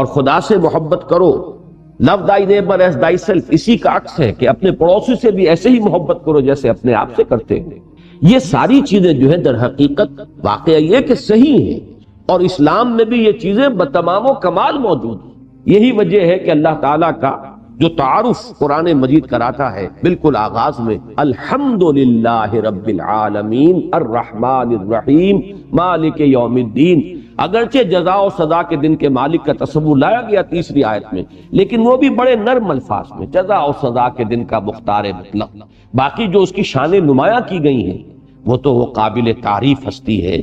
اور خدا سے محبت کرو. love thy neighbor as thyself اسی کا عکس ہے کہ اپنے پڑوسی سے بھی ایسے ہی محبت کرو جیسے اپنے آپ سے کرتے ہو. یہ ساری چیزیں جو ہے در حقیقت واقعہ یہ کہ صحیح ہیں، اور اسلام میں بھی یہ چیزیں بتمام و کمال موجود ہیں. یہی وجہ ہے کہ اللہ تعالیٰ کا جو تعارف قرآن مجید کراتا ہے بالکل آغاز میں، الحمدللہ رب العالمین الرحمن الرحیم مالک یوم الدین. اگرچہ جزا و سزا کے دن کے مالک کا تصور لایا گیا تیسری آیت میں، لیکن وہ بھی بڑے نرم الفاظ میں، جزا و سزا کے دن کا مختار مطلق. باقی جو اس کی شان نمایاں کی گئی ہیں وہ تو وہ قابل تعریف ہستی ہے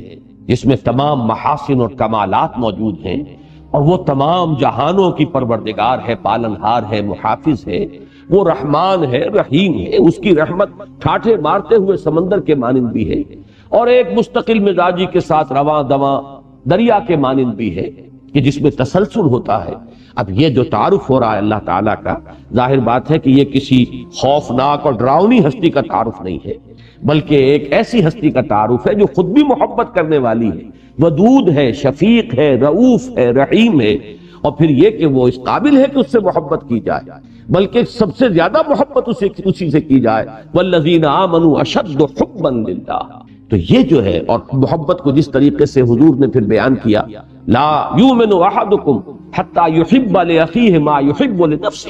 جس میں تمام محاسن اور کمالات موجود ہیں، اور وہ تمام جہانوں کی پروردگار ہے، پالنہار ہے، محافظ ہے. وہ رحمان ہے، رحیم ہے. اس کی رحمت ٹھاٹھے مارتے ہوئے سمندر کے مانند بھی ہے، اور ایک مستقل مزاجی کے ساتھ رواں دواں دریا کے مانند بھی ہے کہ جس میں تسلسل ہوتا ہے. اب یہ جو تعارف ہو رہا ہے اللہ تعالیٰ کا، ظاہر بات ہے کہ یہ کسی خوفناک اور ڈراؤنی ہستی کا تعارف نہیں ہے، بلکہ ایک ایسی ہستی کا تعارف ہے جو خود بھی محبت کرنے والی ہے، ودود ہے، شفیق ہے، رؤوف ہے، رحیم ہے. اور پھر یہ کہ وہ اس قابل ہے کہ اس سے محبت کی جائے، بلکہ سب سے زیادہ محبت اسی سے کی جائے. والذین آمنوا اشد حبا للہ. تو یہ جو ہے، اور محبت کو جس طریقے سے حضور نے پھر بیان کیا، لا یؤمن احدکم حتی یحب لاخیہ ما یحب لنفسہ.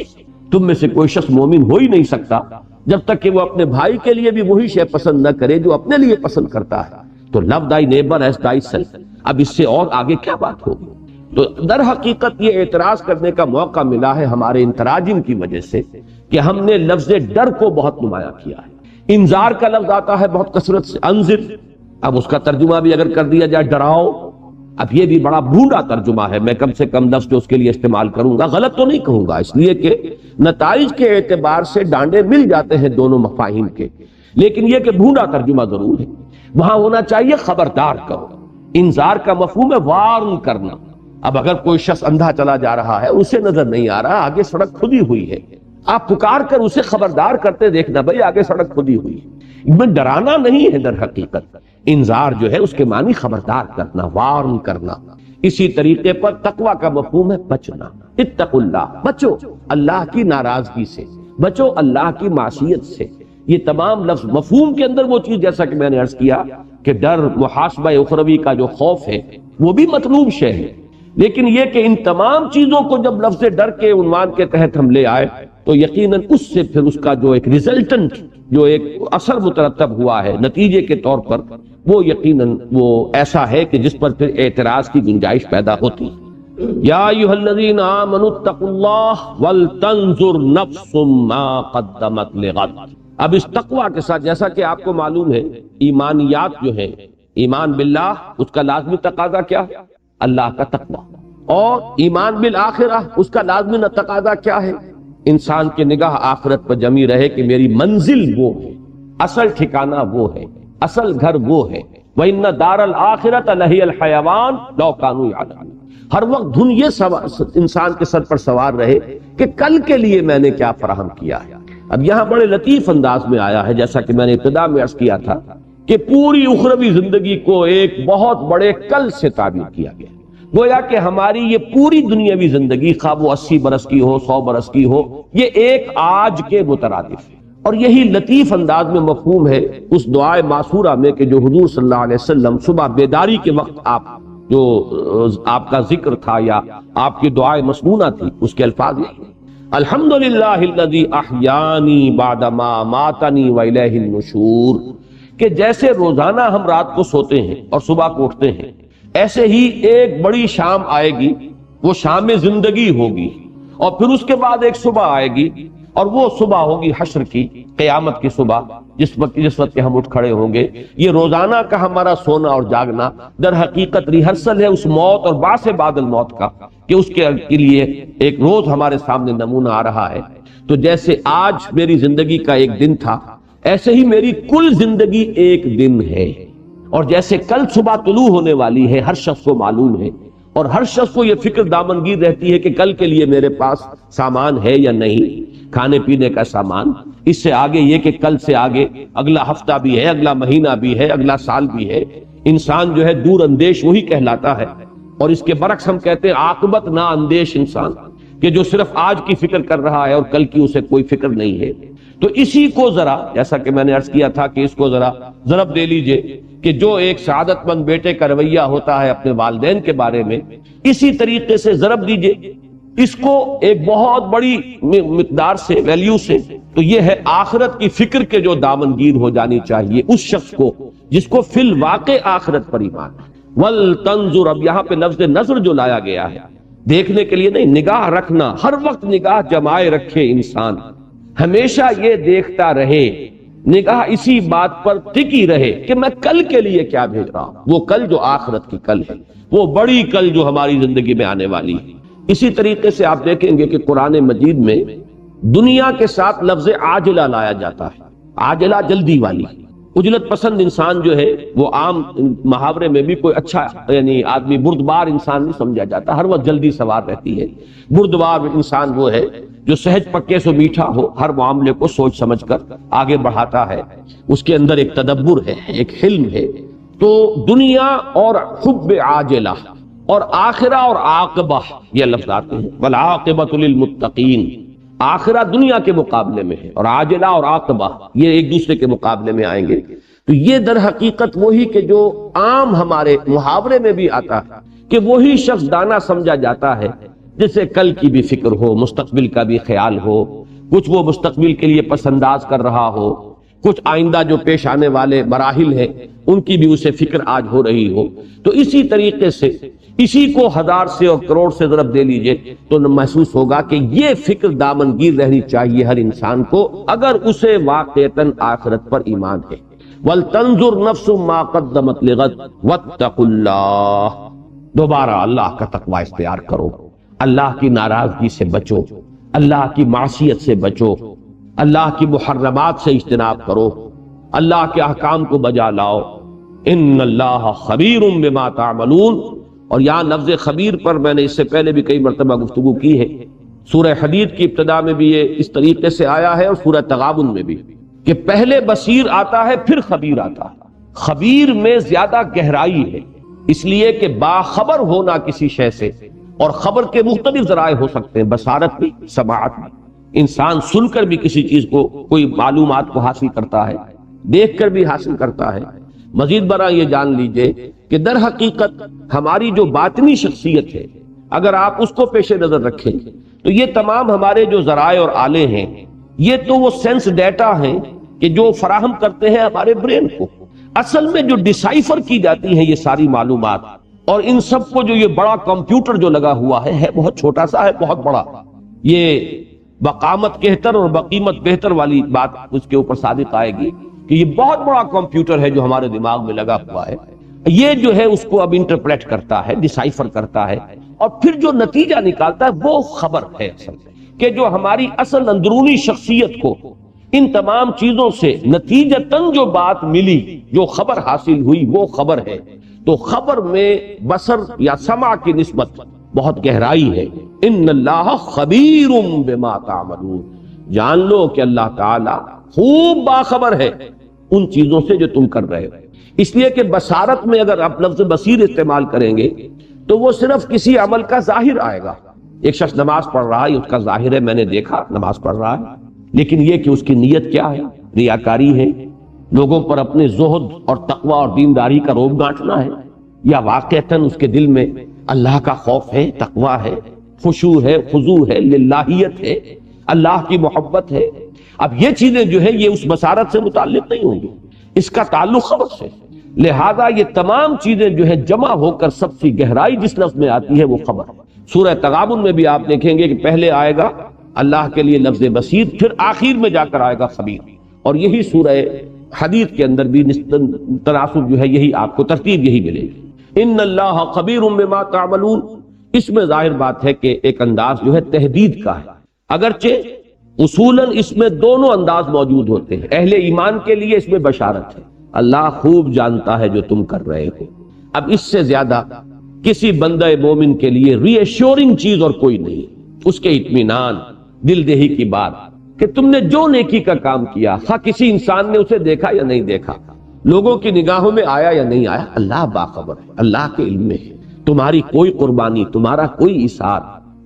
تم میں سے کوئی شخص مومن ہو ہی نہیں سکتا جب تک کہ وہ اپنے بھائی کے لیے بھی وہی شے پسند نہ کرے جو اپنے لیے پسند کرتا ہے. تو love thy neighbor as thyself. اب اس سے اور آگے کیا بات ہوگی؟ تو در حقیقت یہ اعتراض کرنے کا موقع ملا ہے ہمارے ان تراجم کی وجہ سے کہ ہم نے لفظ ڈر کو بہت نمایاں کیا ہے. انذار کا لفظ آتا ہے بہت کثرت سے، انذر. اب اس کا ترجمہ بھی اگر کر دیا جائے ڈراؤ، اب یہ بھی بڑا بھونڈا ترجمہ ہے. میں کم سے کم لفظ جو اس کے لیے استعمال کروں گا، غلط تو نہیں کہوں گا، اس لیے کہ نتائج کے اعتبار سے ڈانڈے مل جاتے ہیں دونوں مفاہیم کے، لیکن یہ کہ بھونڈا ترجمہ ضرور ہے. وہاں ہونا چاہیے خبردار کرو. انذار کا مفہوم ہے وارن کرنا. اب اگر کوئی شخص اندھا چلا جا رہا ہے، اسے نظر نہیں آ رہا، آگے سڑک کھدی ہوئی ہے، آپ پکار کر اسے خبردار کرتے دیکھنا، بھئی آگے سڑک کھدی ہوئی ہے. میں ڈرانا نہیں ہے در حقیقت. انذار جو ہے اس کے معنی خبردار کرنا، وارن کرنا. اسی طریقے پر تقوی کا مفہوم ہے بچنا. اتقوا اللہ، بچو اللہ کی ناراضگی سے، بچو اللہ کی معصیت سے. یہ تمام لفظ مفہوم کے اندر وہ چیز، جیسا کہ میں نے عرض کیا کہ ڈر محاسبہ اخروی کا جو خوف ہے وہ بھی مطلوب شے ہے، لیکن یہ کہ ان تمام چیزوں کو جب لفظ ڈر کے عنوان کے تحت ہم لے آئے تو یقیناً اس سے پھر اس کا جو ایک ریزلٹنٹ، جو ایک اثر مترتب ہوا ہے نتیجے کے طور پر، وہ یقیناً وہ ایسا ہے کہ جس پر پھر اعتراض کی گنجائش پیدا ہوتی. یا ایھا الذین آمنوا اتقوا اللہ ولتنظر نفس ما قدمت لغد. اب اس تقوی کے ساتھ، جیسا کہ آپ کو معلوم ہے، ایمانیات جو ہیں، ایمان باللہ اس کا لازمی تقاضا کیا ہے؟ اللہ کا تقوی. اور ایمان بالآخرہ اس کا لازمی تقاضا کیا ہے؟ انسان کی نگاہ آخرت پر جمی رہے کہ میری منزل وہ ہے، اصل ٹھکانہ وہ ہے، اصل گھر وہ ہے. وَإِنَّ دَارَ الْآخِرَةَ لَهِيَ الْحَيَوَانُ لَوْ كَانُوا يَعْلَمُونَ. ہر وقت دھن یہ انسان کے سر پر سوار رہے کہ کل کے لیے میں نے کیا فراہم کیا ہے. اب یہاں بڑے لطیف انداز میں آیا ہے، جیسا کہ میں نے ابتدا میں عرض کیا تھا کہ پوری اخروی زندگی کو ایک بہت بڑے کل سے تعبیر کیا گیا. گویا کہ ہماری یہ پوری دنیاوی زندگی، خواہ وہ 80 برس کی ہو، 100 برس کی ہو، یہ ایک آج کے مترادف ہے. اور یہی لطیف انداز میں مفہوم ہے اس دعائے معصورہ میں کہ جو حضور صلی اللہ علیہ وسلم صبح بیداری کے وقت آپ کا ذکر تھا یا آپ کی دعائے مسنونہ تھی، اس کے الفاظ یہ الحمدللہ الذی احیانی بعدما اماتنی والیہ النشور. کہ جیسے روزانہ ہم رات کو سوتے ہیں اور صبح کو اٹھتے ہیں، ایسے ہی ایک بڑی شام آئے گی، وہ شام زندگی ہوگی، اور پھر اس کے بعد ایک صبح آئے گی، اور وہ صبح ہوگی حشر کی، قیامت کی صبح، جس وقت کے ہم اٹھ کھڑے ہوں گے. یہ روزانہ کا ہمارا سونا اور جاگنا در حقیقت ریہرسل ہے اس موت اور بعث بعد الموت کا، کہ اس کے لیے ایک روز ہمارے سامنے نمونہ آ رہا ہے. تو جیسے آج میری زندگی کا ایک دن تھا، ایسے ہی میری کل زندگی ایک دن ہے. اور جیسے کل صبح طلوع ہونے والی ہے ہر شخص کو معلوم ہے، اور ہر شخص کو یہ فکر دامنگیر رہتی ہے کہ کل کے لیے میرے پاس سامان ہے یا نہیں، کھانے پینے کا سامان. اس سے آگے یہ کہ کل سے آگے اگلا ہفتہ بھی ہے، اگلا مہینہ بھی ہے، اگلا سال بھی ہے. انسان جو ہے دور اندیش وہی کہلاتا ہے اور اس کے برعکس ہم کہتے ہیں عاقبت نا اندیش انسان، کہ جو صرف آج کی فکر کر رہا ہے اور کل کی اسے کوئی فکر نہیں ہے۔ تو اسی کو ذرا، جیسا کہ میں نے عرض کیا تھا کہ اس کو ذرا ضرب دے لیجئے کہ جو ایک سعادت مند بیٹے کا رویہ ہوتا ہے اپنے والدین کے بارے میں، اسی طریقے سے ضرب دیجئے اس کو ایک بہت بڑی مقدار سے، ویلیو سے، تو یہ ہے آخرت کی فکر کے جو دامنگیر ہو جانی چاہیے اس شخص کو جس کو فی الواقع آخرت پر ایمان ہے۔ وَلْتَنْظُرْ، اب یہاں پہ لفظ نظر جو لایا گیا ہے، دیکھنے کے لیے نہیں، نگاہ رکھنا، ہر وقت نگاہ جمائے رکھے انسان، ہمیشہ یہ دیکھتا رہے، نگاہ اسی بات پر ٹکی رہے کہ میں کل کے لیے کیا بھیج رہا ہوں، وہ کل جو آخرت کی کل ہے، وہ بڑی کل جو ہماری زندگی میں آنے والی ہے۔ اسی طریقے سے آپ دیکھیں گے کہ قرآن مجید میں دنیا کے ساتھ لفظ عاجلہ لایا جاتا ہے، عاجلہ جلدی والی۔ عجلت پسند انسان جو ہے وہ عام محاورے میں بھی کوئی اچھا یعنی آدمی بردبار انسان نہیں سمجھا جاتا، ہر وقت جلدی سوار رہتی ہے۔ بردبار انسان وہ ہے جو سہج پکے سے میٹھا ہو، ہر معاملے کو سوچ سمجھ کر آگے بڑھاتا ہے، اس کے اندر ایک تدبر ہے، ایک حلم ہے۔ تو دنیا اور حب عاجلہ اور آخرہ اور عاقبہ، یہ لفظ آتے ہیں، والعاقبۃ للمتقین، آخرہ دنیا کے مقابلے میں ہے اور عاجلہ اور عاقبہ یہ ایک دوسرے کے مقابلے میں آئیں گے۔ تو یہ در حقیقت وہی کہ جو عام ہمارے محاورے میں بھی آتا ہے کہ وہی شخص دانا سمجھا جاتا ہے جسے کل کی بھی فکر ہو، مستقبل کا بھی خیال ہو، کچھ وہ مستقبل کے لیے پس انداز کر رہا ہو، کچھ آئندہ جو پیش آنے والے مراحل ہیں ان کی بھی اسے فکر آج ہو رہی ہو۔ تو اسی طریقے سے اسی کو ہزار سے اور کروڑ سے ضرب دے لیجئے تو محسوس ہوگا کہ یہ فکر دامنگیر رہنی چاہیے ہر انسان کو اگر اسے واقعتاً آخرت پر ایمان ہے۔ وَلْتَنْظُرْ نَفْسٌ مَا قَدَّمَتْ لِغَدٍ وَاتَّقُوا اللَّهَ، دوبارہ اللہ کا تقوی اختیار کرو، اللہ کی ناراضگی سے بچو، اللہ کی معصیت سے بچو، اللہ کی محرمات سے اجتناب کرو، اللہ کے احکام کو بجا لاؤ۔ ان اللہ خبیر بما تعملون، اور یہاں لفظ خبیر پر میں نے اس سے پہلے بھی کئی مرتبہ گفتگو کی ہے، سورہ حدید کی ابتدا میں بھی یہ اس طریقے سے آیا ہے اور سورہ تغابن میں بھی، کہ پہلے بصیر آتا ہے پھر خبیر آتا ہے۔ خبیر میں زیادہ گہرائی ہے، اس لیے کہ باخبر ہونا کسی شے سے، اور خبر کے مختلف ذرائع ہو سکتے ہیں، بصارت بھی، سماعت بھی، انسان سن کر بھی کسی چیز کو، کوئی معلومات کو حاصل کرتا ہے، دیکھ کر بھی حاصل کرتا ہے۔ مزید برآں یہ جان لیجئے کہ در حقیقت ہماری جو باطنی شخصیت ہے اگر آپ اس کو پیش نظر رکھیں تو یہ تمام ہمارے جو ذرائع اور آلے ہیں یہ تو وہ سینس ڈیٹا ہیں کہ جو فراہم کرتے ہیں ہمارے برین کو۔ اصل میں جو ڈیسائفر کی جاتی ہیں یہ ساری معلومات، اور ان سب کو جو یہ بڑا کمپیوٹر جو لگا ہوا ہے بہت چھوٹا سا ہے، بہت بڑا، یہ بقامت کہتر اور بقیمت بہتر والی بات اس کے اوپر صادق آئے گی کہ یہ بہت بڑا کمپیوٹر ہے جو ہمارے دماغ میں لگا ہوا ہے، یہ جو ہے اس کو اب انٹرپریٹ کرتا ہے، ڈیسائفر کرتا ہے، اور پھر جو نتیجہ نکالتا ہے وہ خبر ہے اصل کہ جو ہماری اصل اندرونی شخصیت کو ان تمام چیزوں سے نتیجتاً جو بات ملی، جو خبر حاصل ہوئی وہ خبر ہے۔ تو خبر میں بصر یا سمع کی نسبت بہت گہرائی ہے۔ ان اللہ خبیر بما تعملون، جان لو کہ اللہ تعالی خوب باخبر ہے ان چیزوں سے جو تم کر رہے ہو۔ اس لیے کہ بصارت میں اگر آپ لفظ بصیر استعمال کریں گے تو وہ صرف کسی عمل کا ظاہر آئے گا۔ ایک شخص نماز پڑھ رہا ہے، اس کا ظاہر ہے میں نے دیکھا نماز پڑھ رہا ہے، لیکن یہ کہ اس کی نیت کیا ہے، ریاکاری ہے، لوگوں پر اپنے زہد اور تقوی اور دینداری کا روب گانٹنا ہے، یا واقعتاً اس کے دل میں اللہ کا خوف ہے، تقوی ہے، خشوع ہے، خضوع ہے، للہیت ہے، اللہ کی محبت ہے۔ اب یہ چیزیں جو ہے یہ اس بصارت سے متعلق نہیں ہوں گی، اس کا تعلق خبر سے۔ لہذا یہ تمام چیزیں جو ہے جمع ہو کر سب سے گہرائی جس لفظ میں آتی ہے وہ خبر۔ سورہ تغابن میں بھی آپ دیکھیں گے کہ پہلے آئے گا اللہ کے لیے لفظ بصیر، پھر آخر میں جا کر آئے گا خبیر، اور یہی سورہ حدید کے اندر بھی تناسب جو ہے یہی آپ کو ترتیب یہی ملے گی۔ ان اللہ خبیر بما تعملون، اس میں ظاہر بات ہے کہ ایک انداز جو ہے تحدید کا ہے، اگرچہ اصولاً اس میں دونوں انداز موجود ہوتے ہیں۔ اہل ایمان کے لیے اس میں بشارت ہے، اللہ خوب جانتا ہے جو تم کر رہے ہو۔ اب اس سے زیادہ کسی بندہ مومن کے لیے ری ایشورنگ چیز اور کوئی نہیں، اس کے اطمینان، دل دہی کی بات کہ تم نے جو نیکی کا کام کیا، خواہ کسی انسان نے اسے دیکھا یا نہیں دیکھا، لوگوں کی نگاہوں میں آیا یا نہیں آیا، اللہ باخبر ہے، اللہ کے علم میں ہے۔ تمہاری کوئی قربانی، تمہارا کوئی ایثار،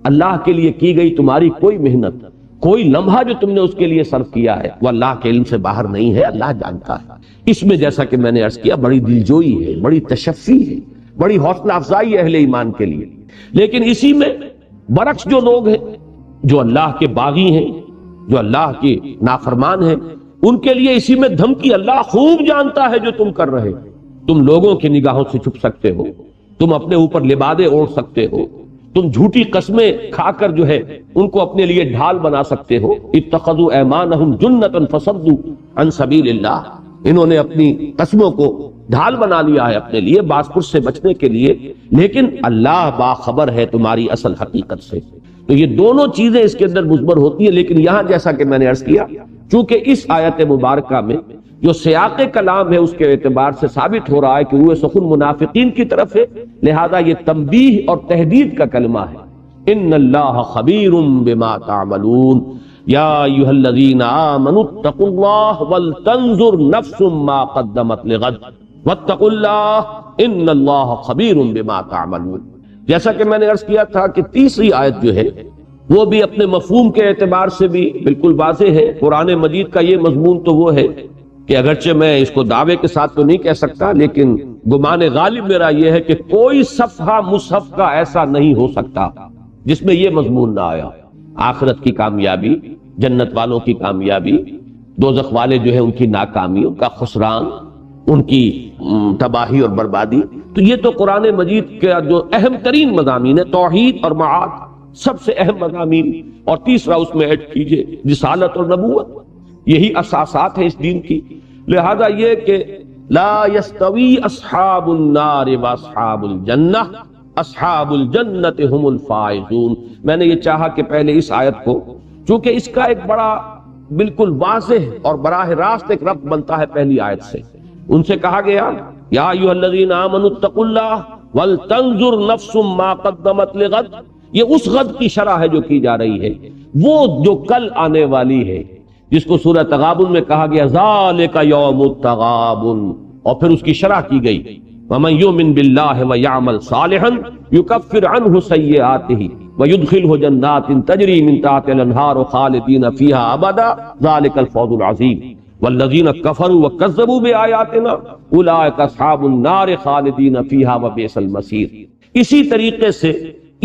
اللہ کے لیے کی گئی تمہاری کوئی محنت، کوئی لمحہ جو تم نے اس کے لیے صرف کیا ہے وہ اللہ کے علم سے باہر نہیں ہے، اللہ جانتا ہے۔ اس میں جیسا کہ میں نے عرض کیا بڑی دلجوئی ہے، بڑی تشفی ہے، بڑی حوصلہ افزائی ہے اہل ایمان کے لیے۔ لیکن اسی میں برعکس جو لوگ ہیں، جو اللہ کے باغی ہیں، جو اللہ کے نافرمان ہیں، ان کے لیے اسی میں دھمکی، اللہ خوب جانتا ہے جو تم کر رہے، تم لوگوں کی نگاہوں سے چھپ سکتے ہو، تم اپنے اوپر لبادے اوڑھ سکتے ہو، تم جھوٹی قسمیں کھا کر جو ہے ان کو اپنے لیے ڈھال بنا سکتے ہو۔ اتخذوا ایمانہم جنۃ فصدوا عن سبیل اللہ، انہوں نے اپنی قسموں کو ڈھال بنا لیا ہے اپنے لیے باسپرس سے بچنے کے لیے، لیکن اللہ باخبر ہے تمہاری اصل حقیقت سے۔ تو یہ دونوں چیزیں اس کے اندر مضمر ہوتی ہیں، لیکن یہاں جیسا کہ میں نے عرض کیا چونکہ اس آیت مبارکہ میں جو سیاق کلام ہے اس کے اعتبار سے ثابت ہو رہا ہے کہ روح سخن منافقین کی طرف ہے، لہذا یہ تنبیہ اور تحدید کا کلمہ ہے۔ ان اللہ خبیر بما تعملون یا ایھا الذین آمنوا اتقوا اللہ ولتنظر نفس ما قدمت لغد واتقوا اللہ ان اللہ خبیر بما تعملون۔ جیسا کہ میں نے عرض کیا تھا کہ تیسری آیت جو ہے وہ بھی اپنے مفہوم کے اعتبار سے بھی بالکل واضح ہے۔ قرآن مجید کا یہ مضمون تو وہ ہے کہ اگرچہ میں اس کو دعوے کے ساتھ تو نہیں کہہ سکتا، لیکن گمان غالب میرا یہ ہے کہ کوئی صفحہ مصحف کا ایسا نہیں ہو سکتا جس میں یہ مضمون نہ آیا۔ آخرت کی کامیابی، جنت والوں کی کامیابی، دوزخ والے جو ہے ان کی ناکامی، ان کا خسران، ان کی تباہی اور بربادی۔ تو یہ تو قرآن مجید کا جو اہم ترین مضامین ہے، توحید اور معاد سب سے اہم مضامین، اور تیسرا اس میں ایڈ کیجئے رسالت اور نبوت، یہی اساسات ہیں اس دین کی۔ لہذا یہ کہ لا یستوی اصحاب النار واصحاب الجنہ اصحاب الجنت هم الفائزون۔ میں نے یہ چاہا کہ پہلے اس آیت کو، چونکہ اس کا ایک بڑا بالکل واضح اور براہ راست ایک ربط بنتا ہے پہلی آیت سے۔ ان سے کہا گیا یا ایھا الذین آمنوا اتقوا اللہ ولتنظر نفس ما قدمت لغد، یہ اس غد کی شرح ہے جو کی جا رہی ہے، وہ جو کل آنے والی ہے، جس کو سورہ تغابن میں کہا گیا ذالک یوم التغابن، اور پھر اس کی شرح کی گئی ومن یؤمن باللہ ویعمل صالحا یکفر عنہ سیئاتہ ویدخلہ جنات تجری من تحتہا الانہار خالدین فیہا ابدا ذالک الفوز العظیم والذین کفروا وکذبوا بآیاتنا اولئک اصحاب النار خالدین فیہا وبئس المصیر۔ اسی طریقے سے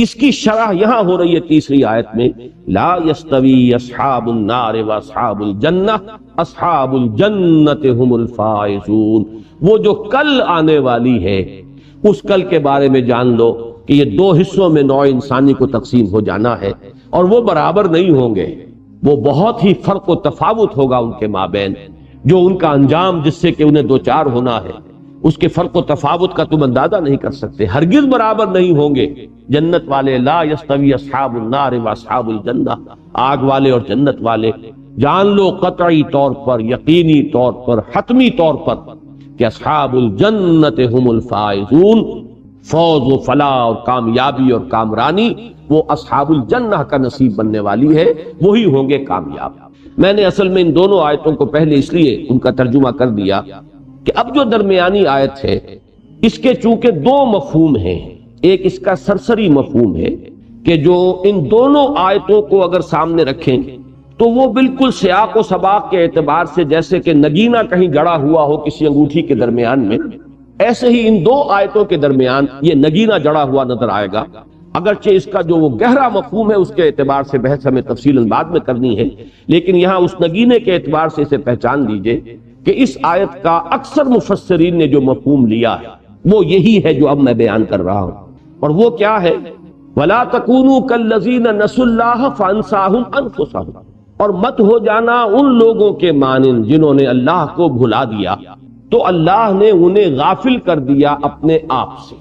اس کی شرح یہاں ہو رہی ہے تیسری آیت میں، لا یستوی اصحاب النار واصحاب الجنہ اصحاب الجنت هم الفائزون۔ وہ جو کل آنے والی ہے، اس کل کے بارے میں جان لو کہ یہ دو حصوں میں نوع انسانی کو تقسیم ہو جانا ہے، اور وہ برابر نہیں ہوں گے، وہ بہت ہی فرق و تفاوت ہوگا ان کے مابین، جو ان کا انجام جس سے کہ انہیں دوچار ہونا ہے اس کے فرق و تفاوت کا تم اندازہ نہیں کر سکتے، ہرگز برابر نہیں ہوں گے۔ جنت والے لا یستوی اصحاب النار واصحاب الجنہ، آگ والے اور جنت والے، جان لو قطعی طور پر، یقینی طور پر، حتمی طور پر کہ اصحاب الجنت هم الفائزون، فوز و فلاح اور کامیابی اور کامرانی وہ اصحاب الجنہ کا نصیب بننے والی ہے، وہی ہوں گے کامیاب۔ میں نے اصل میں ان دونوں آیتوں کو پہلے اس لیے ان کا ترجمہ کر دیا کہ اب جو درمیانی آیت ہے اس کے چونکہ دو مفہوم ہیں، ایک اس کا سرسری مفہوم ہے کہ جو ان دونوں آیتوں کو اگر سامنے رکھیں تو وہ بالکل سیاق و سباق کے اعتبار سے جیسے کہ نگینہ کہیں جڑا ہوا ہو کسی انگوٹھی کے درمیان میں، ایسے ہی ان دو آیتوں کے درمیان یہ نگینہ جڑا ہوا نظر آئے گا۔ اگرچہ اس کا جو وہ گہرا مفہوم ہے اس کے اعتبار سے بحث ہمیں تفصیلاً بعد میں کرنی ہے، لیکن یہاں اس نگینے کے اعتبار سے اسے پہچان لیجئے کہ اس آیت کا اکثر مفسرین نے جو مفہوم لیا ہے وہ یہی ہے جو اب میں بیان کر رہا ہوں، اور وہ کیا ہے؟ وَلَا تَكُونُوا كَالَّذِينَ نَسُوا اللَّهَ فَأَنسَاهُمْ أَنفُسَهُمْ، اور مت ہو جانا ان لوگوں کے مانند جنہوں نے اللہ کو بھلا دیا تو اللہ نے انہیں غافل کر دیا اپنے آپ سے۔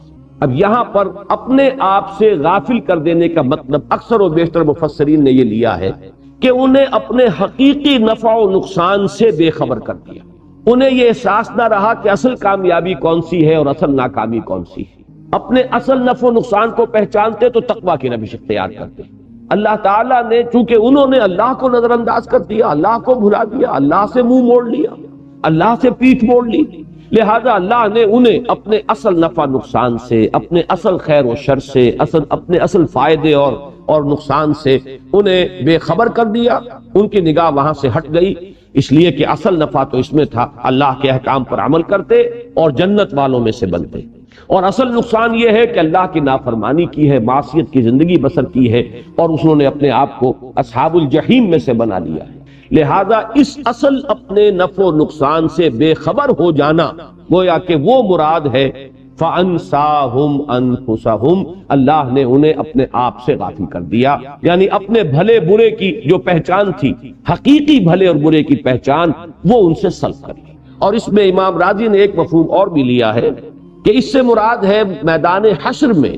اب یہاں پر اپنے آپ سے غافل کر دینے کا مطلب اکثر و بیشتر مفسرین نے یہ لیا ہے کہ انہیں اپنے حقیقی نفع و نقصان سے بے خبر کر دیا، انہیں یہ احساس نہ رہا کہ اصل کامیابی کون سی ہے اور اصل ناکامی کون سی ہے۔ اپنے اصل نفع و نقصان کو پہچانتے تو تقویٰ کی روش اختیار کرتے۔ اللہ تعالیٰ نے چونکہ انہوں نے اللہ کو نظر انداز کر دیا، اللہ کو بھلا دیا، اللہ سے منہ موڑ لیا، اللہ سے پیٹھ موڑ لی، لہذا اللہ نے انہیں اپنے اصل نفع نقصان سے، اپنے اصل خیر و شر سے، اپنے اصل فائدے اور نقصان سے انہیں بے خبر کر دیا، ان کی نگاہ وہاں سے ہٹ گئی، اس لیے کہ اصل نفع تو اس میں تھا اللہ کے احکام پر عمل کرتے اور جنت والوں میں سے بنتے، اور اصل نقصان یہ ہے کہ اللہ کی نافرمانی کی ہے، معصیت کی زندگی بسر کی ہے، اور انہوں نے اپنے آپ کو اصحاب الجحیم میں سے بنا لیا ہے۔ لہذا اس اصل اپنے نفع و نقصان سے بے خبر ہو جانا گویا کہ وہ مراد ہے فَأَنْسَاهُمْ أَنفُسَهُمْ، اللہ نے انہیں اپنے آپ سے غافل کر دیا، یعنی اپنے بھلے برے کی جو پہچان تھی، حقیقی بھلے اور برے کی پہچان، وہ ان سے سلب کر لی۔ اور اس میں امام راضی نے ایک مفہوم اور بھی لیا ہے کہ اس سے مراد ہے میدان حشر میں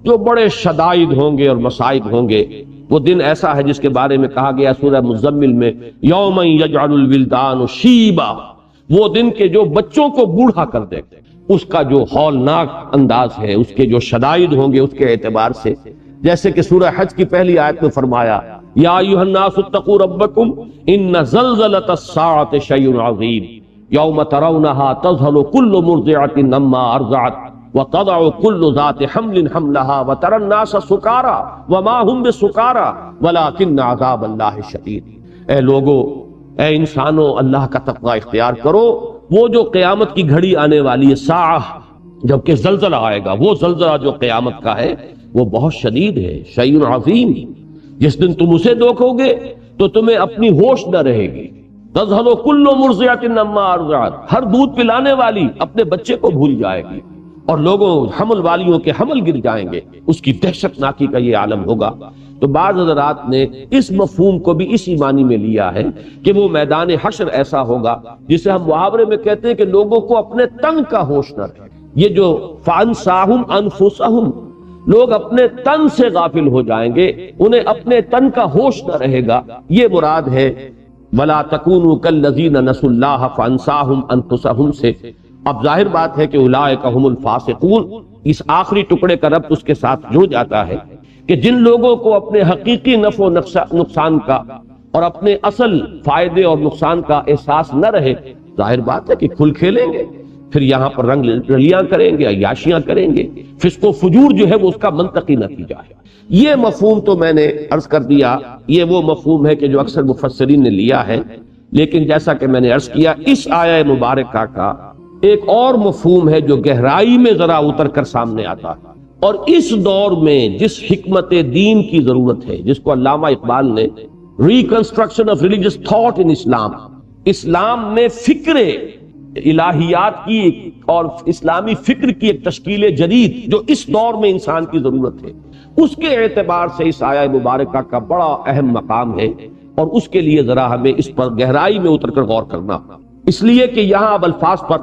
جو بڑے شدائد ہوں گے اور مصائب ہوں گے، وہ دن ایسا ہے جس کے بارے میں کہا گیا سورہ مزمل میں یوم یجعل الولدان شیبا، وہ دن کے جو بچوں کو بوڑھا کر دے، اس کا جو ہولناک انداز ہے، اس کے جو شدائد ہوں گے اس کے اعتبار سے، جیسے کہ سورہ حج کی پہلی آیت میں فرمایا یا ایھا الناس اتقوا ربکم ان زلزلۃ الساعۃ شیء عظیم یوم ترونها تذهل كل مرضعۃ عما ارضعت وتضع كل ذات حمل حملها وترى الناس سکارى وما هم بسکارى ولكن عذاب الله شدید۔ اے لوگو، اے انسانو، اللہ کا تقوی اختیار کرو، وہ جو قیامت کی گھڑی آنے والی ہے، ساعہ، جبکہ زلزلہ آئے گا، وہ زلزلہ جو قیامت کا ہے وہ بہت شدید ہے، شیء عظیم، جس دن تم اسے دیکھو گے تو تمہیں اپنی ہوش نہ رہے گی۔ تذہل کل مرضعۃ عما ارضعت، ہر دودھ پلانے والی اپنے بچے کو بھول جائے گی، اور لوگوں حمل والیوں کے حمل گر جائیں گے، اس کی دہشت ناکی کا یہ عالم ہوگا۔ تو بعض حضرات نے اس مفہوم کو بھی اسی معنی میں لیا ہے کہ وہ میدان حشر ایسا ہوگا جسے ہم محاورے میں کہتے ہیں کہ لوگوں کو اپنے تن کا ہوش نہ رہے۔ یہ جو فَأَنْسَاهُمْ أَنفُسَهُمْ، لوگ اپنے تن سے غافل ہو جائیں گے، انہیں اپنے تن کا ہوش نہ رہے گا، یہ مراد ہے وَلَا تَكُونُوا كَالَّذِينَ نَسُوا اللَّهَ فَأَنْسَاهُمْ أَنفُسَهُمْ سے۔ اب ظاہر بات ہے کہ اولئک هم الفاسقون، اس آخری ٹکڑے کا ربط اس کے ساتھ جڑ جاتا ہے کہ جن لوگوں کو اپنے حقیقی نفع و نقصان کا اور اپنے اصل فائدے اور نقصان کا احساس نہ رہے، ظاہر بات ہے کہ کھل کھیلیں گے، پھر یہاں پر رنگ رلیاں کریں گے، عیاشیاں کریں گے، فسق و فجور جو ہے وہ اس کا منطقی نتیجہ ہے۔ یہ مفہوم تو میں نے عرض کر دیا، یہ وہ مفہوم ہے کہ جو اکثر مفسرین نے لیا ہے، لیکن جیسا کہ میں نے عرض کیا، اس آیہ مبارکہ کا ایک اور مفہوم ہے جو گہرائی میں ذرا اتر کر سامنے آتا ہے، اور اس دور میں جس حکمت دین کی ضرورت ہے، جس کو علامہ اقبال نے reconstruction of religious thought in Islam, Islam میں فکر الہیات کی اور اسلامی فکر کی ایک تشکیل جدید جو اس دور میں انسان کی ضرورت ہے، اس کے اعتبار سے اس آیہ مبارکہ کا بڑا اہم مقام ہے، اور اس کے لیے ذرا ہمیں اس پر گہرائی میں اتر کر غور کرنا، اس لیے کہ یہاں اب الفاظ پر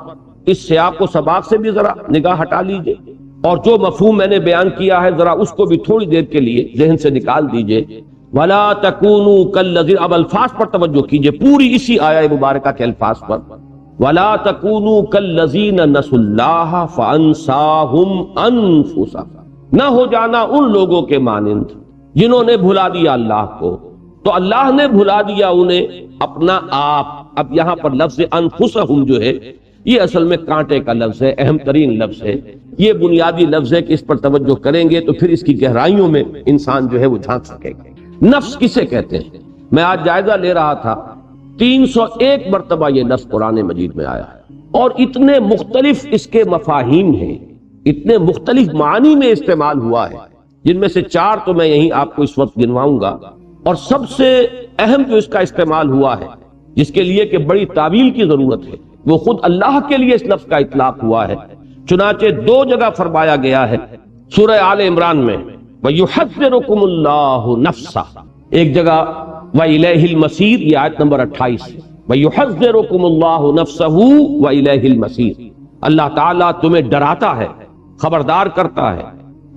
اس سیاق و سباق سے بھی ذرا نگاہ ہٹا لیجئے، اور جو مفہوم میں نے بیان کیا ہے ذرا اس کو بھی تھوڑی دیر کے لیے ذہن سے نکال دیجئے۔ وَلَا تَكُونُوا كَالَّذِينَ، اب الفاظ پر توجہ کیجئے، پوری اسی آیہ مبارکہ کے الفاظ پر، وَلَا تَكُونُوا كَالَّذِينَ نَسُوا اللَّهَ فَأَنْسَاهُمْ أَنفُسَهُمْ، نہ ہو جانا ان لوگوں کے مانند جنہوں نے بھلا دیا اللہ کو، تو اللہ نے بھلا دیا انہیں اپنا آپ۔ اب یہاں پر لفظ انفسہم جو ہے یہ اصل میں کانٹے کا لفظ ہے، اہم ترین لفظ ہے، یہ بنیادی لفظ ہے کہ اس پر توجہ کریں گے تو پھر اس کی گہرائیوں میں انسان جو ہے وہ جھانک سکے گا۔ نفس کسے کہتے ہیں؟ میں آج جائزہ لے رہا تھا، 301 مرتبہ یہ لفظ قرآن مجید میں آیا ہے، اور اتنے مختلف اس کے مفاہیم ہیں، اتنے مختلف معنی میں استعمال ہوا ہے، جن میں سے 4 تو میں یہیں آپ کو اس وقت گنواؤں گا، اور سب سے اہم جو اس کا استعمال ہوا ہے، جس کے لیے کہ بڑی تعویل کی ضرورت ہے، وہ خود اللہ کے لیے اس لفظ کا اطلاق ہوا ہے، چنانچہ 2 جگہ فرمایا گیا ہے سورہ آل عمران میں وَيُحَذِّرُكُمُ اللَّهُ نَفْسَهُ، ایک جگہ وَإِلَيْهِ الْمَصِيرُ، یہ آیت نمبر 28، وَيُحَذِّرُكُمُ اللَّهُ نَفْسَهُ وَإِلَيْهِ الْمَصِيرُ، اللہ تعالیٰ تمہیں ڈراتا ہے، خبردار کرتا ہے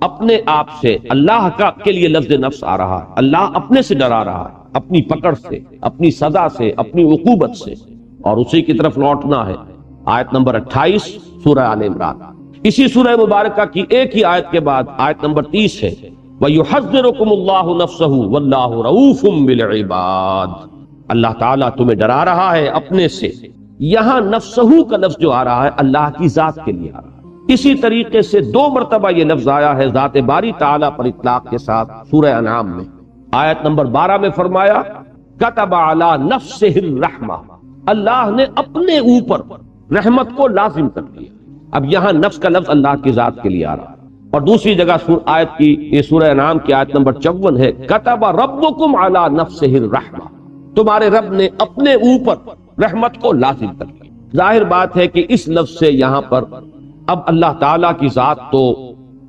اپنے آپ سے۔ اللہ کے لیے لفظ نفس آ رہا ہے، اللہ اپنے سے ڈرا رہا ہے، اپنی پکڑ سے، اپنی سزا سے، اپنی عقوبت سے، اور اسی کی طرف لوٹنا ہے۔ آیت نمبر 28 سورہ آل عمران۔ اسی سورہ مبارکہ کی ایک ہی آیت کے بعد آیت نمبر 30 ہے وَيُحَذِّرُكُمُ اللَّهُ نَفْسَهُ وَاللَّهُ رَءُوفٌ بِالْعِبَادِ، اللہ تعالیٰ تمہیں ڈرا رہا ہے اپنے سے، یہاں نفسہو کا لفظ جو آ رہا ہے اللہ کی ذات کے لیے آ رہا ہے۔ اسی طریقے سے 2 مرتبہ یہ لفظ آیا ہے ذات باری تعالیٰ پر اطلاق کے ساتھ سورہ انعام میں۔ آیت نمبر 12 میں فرمایا کتب علی نفسہ الرحمہ، اللہ نے اپنے اوپر رحمت کو لازم کر دیا۔ اب یہاں نفس کا لفظ اللہ کی ذات کے لیے آ رہا ہے، اور دوسری جگہ آیت کی یہ سورہ انعام کی آیت نمبر 54 ہے کتب ربکم علی نفسہ الرحمہ، تمہارے رب نے اپنے اوپر رحمت کو لازم کر دیا۔ ظاہر بات ہے کہ اس لفظ سے یہاں پر اب اللہ تعالیٰ کی ذات تو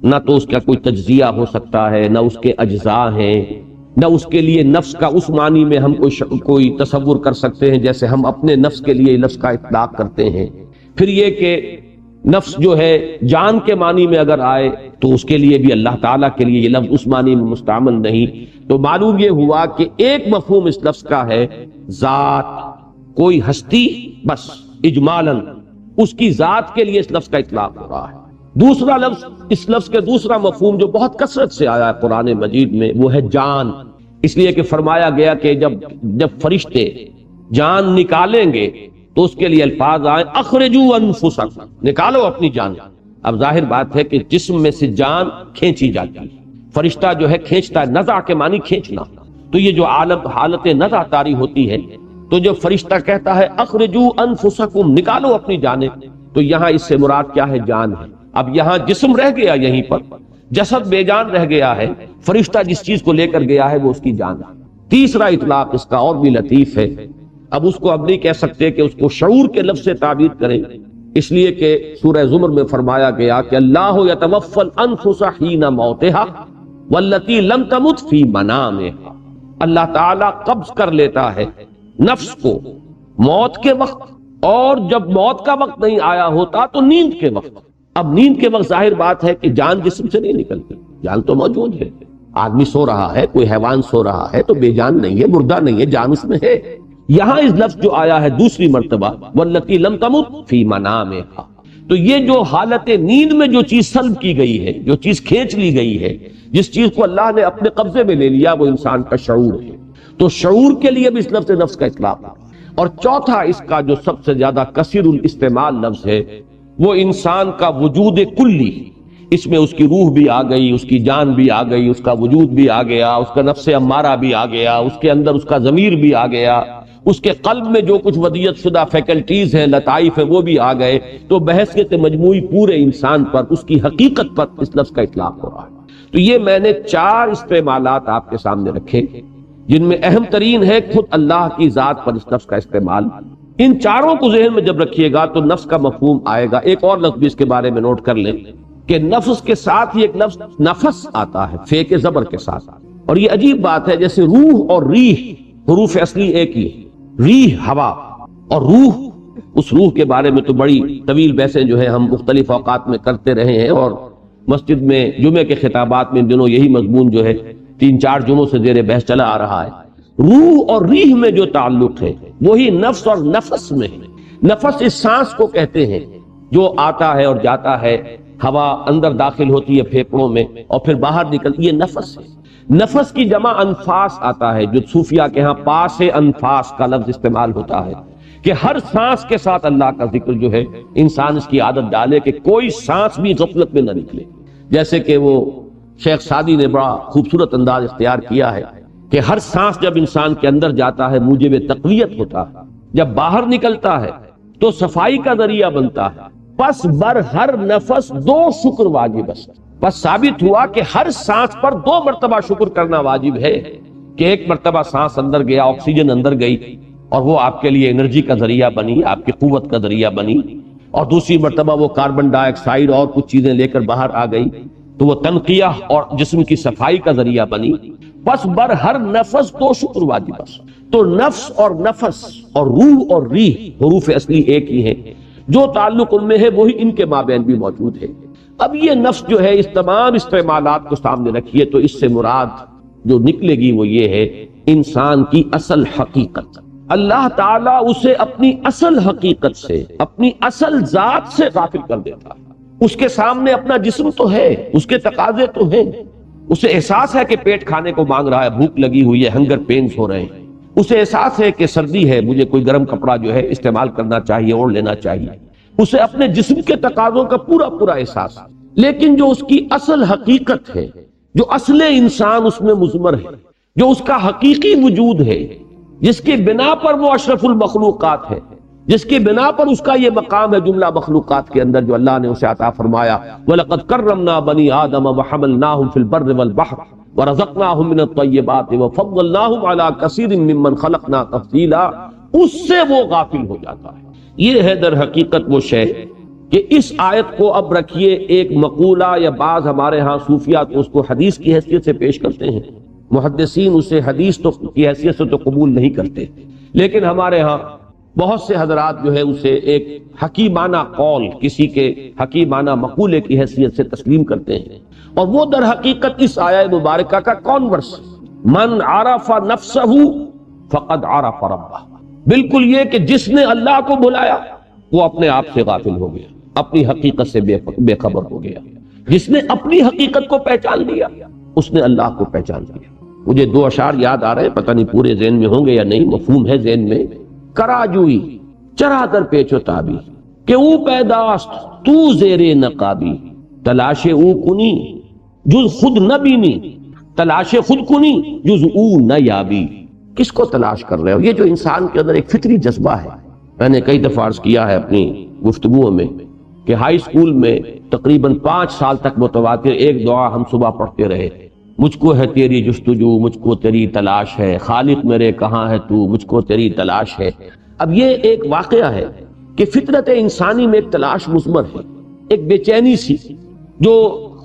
نہ تو اس کا کوئی تجزیہ ہو سکتا ہے، نہ اس کے اجزاء ہیں، نہ اس کے لیے نفس کا اس معنی میں ہم کوئی تصور کر سکتے ہیں جیسے ہم اپنے نفس کے لیے لفظ کا اطلاق کرتے ہیں۔ پھر یہ کہ نفس جو ہے جان کے معنی میں اگر آئے تو اس کے لیے بھی اللہ تعالیٰ کے لیے یہ لفظ اس معنی میں مستعمل نہیں۔ تو معلوم یہ ہوا کہ ایک مفہوم اس لفظ کا ہے ذات، کوئی ہستی، بس اجمالاً اس کی ذات کے لیے اس لفظ کا اطلاق ہو رہا ہے۔ دوسرا لفظ، اس لفظ کے دوسرا مفہوم جو بہت کثرت سے آیا ہے قرآن مجید میں، وہ ہے جان، اس لیے کہ فرمایا گیا کہ جب فرشتے جان نکالیں گے تو اس کے لیے الفاظ آئے اخرجوا انفسکم، نکالو اپنی جان۔ اب ظاہر بات ہے کہ جسم میں سے جان کھینچی جاتی ہے، فرشتہ جو ہے کھینچتا ہے، نزع کے معنی کھینچنا، تو یہ جو حالت نزع طاری ہوتی ہے تو جب فرشتہ کہتا ہے اخرجوا انفسکم، نکالو اپنی جانیں، تو یہاں اس سے مراد کیا ہے؟ جان ہے۔ اب یہاں جسم رہ گیا، یہیں پر جسد بے جان رہ گیا ہے، فرشتہ جس چیز کو لے کر گیا ہے وہ اس کی جان ہے۔ تیسرا اطلاق اس کا اور بھی لطیف ہے، اب اس کو اب نہیں کہہ سکتے کہ اس کو شعور کے لفظ سے تعبیر کریں، اس لیے کہ سورہ زمر میں فرمایا گیا کہ اللہ یتوفی الانفس حین موتہا واللتی لم تمت فی منامہا، اللہ تعالیٰ قبض کر لیتا ہے نفس کو موت کے وقت، اور جب موت کا وقت نہیں آیا ہوتا تو نیند کے وقت۔ اب نیند کے وقت ظاہر بات ہے کہ جان جسم سے نہیں نکلتی، جان تو موجود ہے، آدمی سو رہا ہے، کوئی حیوان سو رہا ہے تو بے جان نہیں ہے، مردہ نہیں ہے، جان اس میں ہے۔ یہاں اس لفظ جو آیا ہے دوسری مرتبہ واللتی لم تمت فی منامہا، تو یہ جو حالت نیند میں جو چیز سلب کی گئی ہے، جو چیز کھینچ لی گئی ہے، جس چیز کو اللہ نے اپنے قبضے میں لے لیا، وہ انسان کا شعور ہے۔ تو شعور کے لیے بھی اس لفظ نفس کا اطلاق ہے۔ اور چوتھا اس کا جو سب سے زیادہ کثیر الاستعمال لفظ ہے وہ انسان کا وجود کلی، اس میں اس کی روح بھی آ گئی، اس کی جان بھی آ گئی، اس کا وجود بھی آ گیا، اس کا نفس امارہ بھی آ گیا، اس کے اندر اس کا ضمیر بھی آ گیا، اس کے قلب میں جو کچھ ودیت شدہ فیکلٹیز ہیں، لطائف ہیں، وہ بھی آ گئے۔ تو بحثیت مجموعی پورے انسان پر، اس کی حقیقت پر اس لفظ کا اطلاق ہو رہا ہے۔ تو یہ میں نے 4 استعمالات آپ کے سامنے رکھے، جن میں اہم ترین ہے خود اللہ کی ذات پر اس لفظ کا استعمال۔ ان چاروں کو ذہن میں جب رکھیے گا تو نفس کا مفہوم آئے گا۔ ایک اور لفظ بھی اس کے بارے میں نوٹ کر لیں کہ نفس کے ساتھ ہی ایک لفظ نفس آتا ہے، فے کے زبر کے ساتھ، اور یہ عجیب بات ہے، جیسے روح اور ریح حروف اصلی ایک ہی، ریح ہوا اور روح، اس روح کے بارے میں تو بڑی طویل بحثیں جو ہے ہم مختلف اوقات میں کرتے رہے ہیں، اور مسجد میں جمعے کے خطابات میں ان دنوں یہی مضمون جو ہے 3-4 جمعوں سے زیر بحث چلا آ رہا ہے۔ روح اور ریح میں جو تعلق ہے وہی نفس اور نفس میں ہے۔ نفس اس سانس کو کہتے ہیں جو آتا ہے اور جاتا ہے، ہوا اندر داخل ہوتی ہے پھیپڑوں میں اور پھر باہر نکلتی ہے، نفس ہے۔ نفس کی جمع انفاس آتا ہے، جو صوفیہ کے ہاں پاس انفاس کا لفظ استعمال ہوتا ہے کہ ہر سانس کے ساتھ اللہ کا ذکر جو ہے انسان اس کی عادت ڈالے کہ کوئی سانس بھی غفلت میں نہ نکلے۔ جیسے کہ وہ شیخ سعدی نے بڑا خوبصورت انداز اختیار کیا ہے کہ ہر سانس جب انسان کے اندر جاتا ہے موجب تقویت ہوتا ہے، جب باہر نکلتا ہے تو صفائی کا ذریعہ بنتا ہے، پس بر ہر نفس 2 شکر واجب ہے۔ پس ثابت ہوا کہ ہر سانس پر 2 مرتبہ شکر کرنا واجب ہے، کہ ایک مرتبہ سانس اندر گیا، آکسیجن اندر گئی اور وہ آپ کے لیے انرجی کا ذریعہ بنی، آپ کی قوت کا ذریعہ بنی، اور دوسری مرتبہ وہ کاربن ڈائی آکسائڈ اور کچھ چیزیں لے کر باہر آ گئی تو وہ تنقیہ اور جسم کی صفائی کا ذریعہ بنی۔ بس بر ہر نفس 2 شکر واجب ہے۔ تو نفس اور نفس اور روح اور ریح حروف اصلی ایک ہی ہیں، جو تعلق ان میں ہے وہی ان کے مابین بھی موجود ہے۔ اب یہ نفس جو ہے اس تمام استعمالات کو سامنے رکھیے تو اس سے مراد جو نکلے گی وہ یہ ہے انسان کی اصل حقیقت۔ اللہ تعالیٰ اسے اپنی اصل حقیقت سے، اپنی اصل ذات سے غافل کر دیتا ہے۔ اس کے سامنے اپنا جسم تو ہے، اس کے تقاضے تو ہیں، اسے احساس ہے کہ پیٹ کھانے کو مانگ رہا ہے، بھوک لگی ہوئی ہے، ہنگر پینز ہو رہے ہیں، اسے احساس ہے کہ سردی ہے، مجھے کوئی گرم کپڑا جو ہے استعمال کرنا چاہیے، اوڑھ لینا چاہیے، اسے اپنے جسم کے تقاضوں کا پورا پورا احساس، لیکن جو اس کی اصل حقیقت ہے، جو اصل انسان اس میں مضمر ہے، جو اس کا حقیقی وجود ہے، جس کی بنا پر وہ اشرف المخلوقات ہے، جس کی بنا پر اس کا یہ مقام ہے جملہ مخلوقات کے اندر جو اللہ نے اسے عطا فرمایا، وَلَقَدْ كَرَّمْنَا بَنِي آدَمَ وَحَمَلْنَاهُمْ فِي الْبَرِّ وَالْبَحْرِ وَرَزَقْنَاهُمْ مِنَ الطَّيِّبَاتِ وَفَضَّلْنَاهُمْ عَلَى كَثِيرٍ مِّمَّنْ خَلَقْنَا تَفْضِيلًا، اس سے وہ غافل ہو جاتا ہے۔ یہ ہے در حقیقت وہ شے کہ اس آیت کو اب رکھیے ایک مقولہ، یا بعض ہمارے ہاں صوفیہ تو اس کو حدیث کی حیثیت سے پیش کرتے ہیں، محدثین اسے حدیث تو کی حیثیت سے تو قبول نہیں کرتے، لیکن ہمارے ہاں بہت سے حضرات جو ہے اسے ایک حکیمانہ قول، کسی کے حکیمانہ مقولے کی حیثیت سے تسلیم کرتے ہیں، اور وہ در حقیقت اس آیہ مبارکہ کا کانورس، من عرف نفسہ فقد عرف ربہ، بالکل یہ کہ جس نے اللہ کو بلایا وہ اپنے آپ سے غافل ہو گیا، اپنی حقیقت سے بے خبر ہو گیا۔ جس نے اپنی حقیقت کو پہچان لیا اس نے اللہ کو پہچان لیا۔ مجھے دو اشعار یاد آ رہے ہیں، پتہ نہیں پورے ذہن میں ہوں گے یا نہیں، مفہوم ہے ذہن میں۔ کراجوئی چرا در پیچ و تابی کہ او پیداست تو زیر نقابی، تلاش او کنی جز خود نہ بینی، تلاش خود کنی جز او نہ یابی۔ کس کو تلاش کر رہے ہو؟ یہ جو انسان کے اندر ایک فطری جذبہ ہے، میں نے کئی دفعہ عرض کیا ہے اپنی گفتگوؤں میں کہ ہائی اسکول میں تقریباً 5 سال تک متواتر ایک دعا ہم صبح پڑھتے رہے، مجھ کو ہے تیری جستجو، مجھ کو تیری تلاش ہے، خالق میرے کہاں ہے تو، مجھ کو تیری تلاش ہے۔ اب یہ ایک واقعہ ہے کہ فطرت انسانی میں ایک تلاش مضمر ہے، ایک بے چینی سی، جو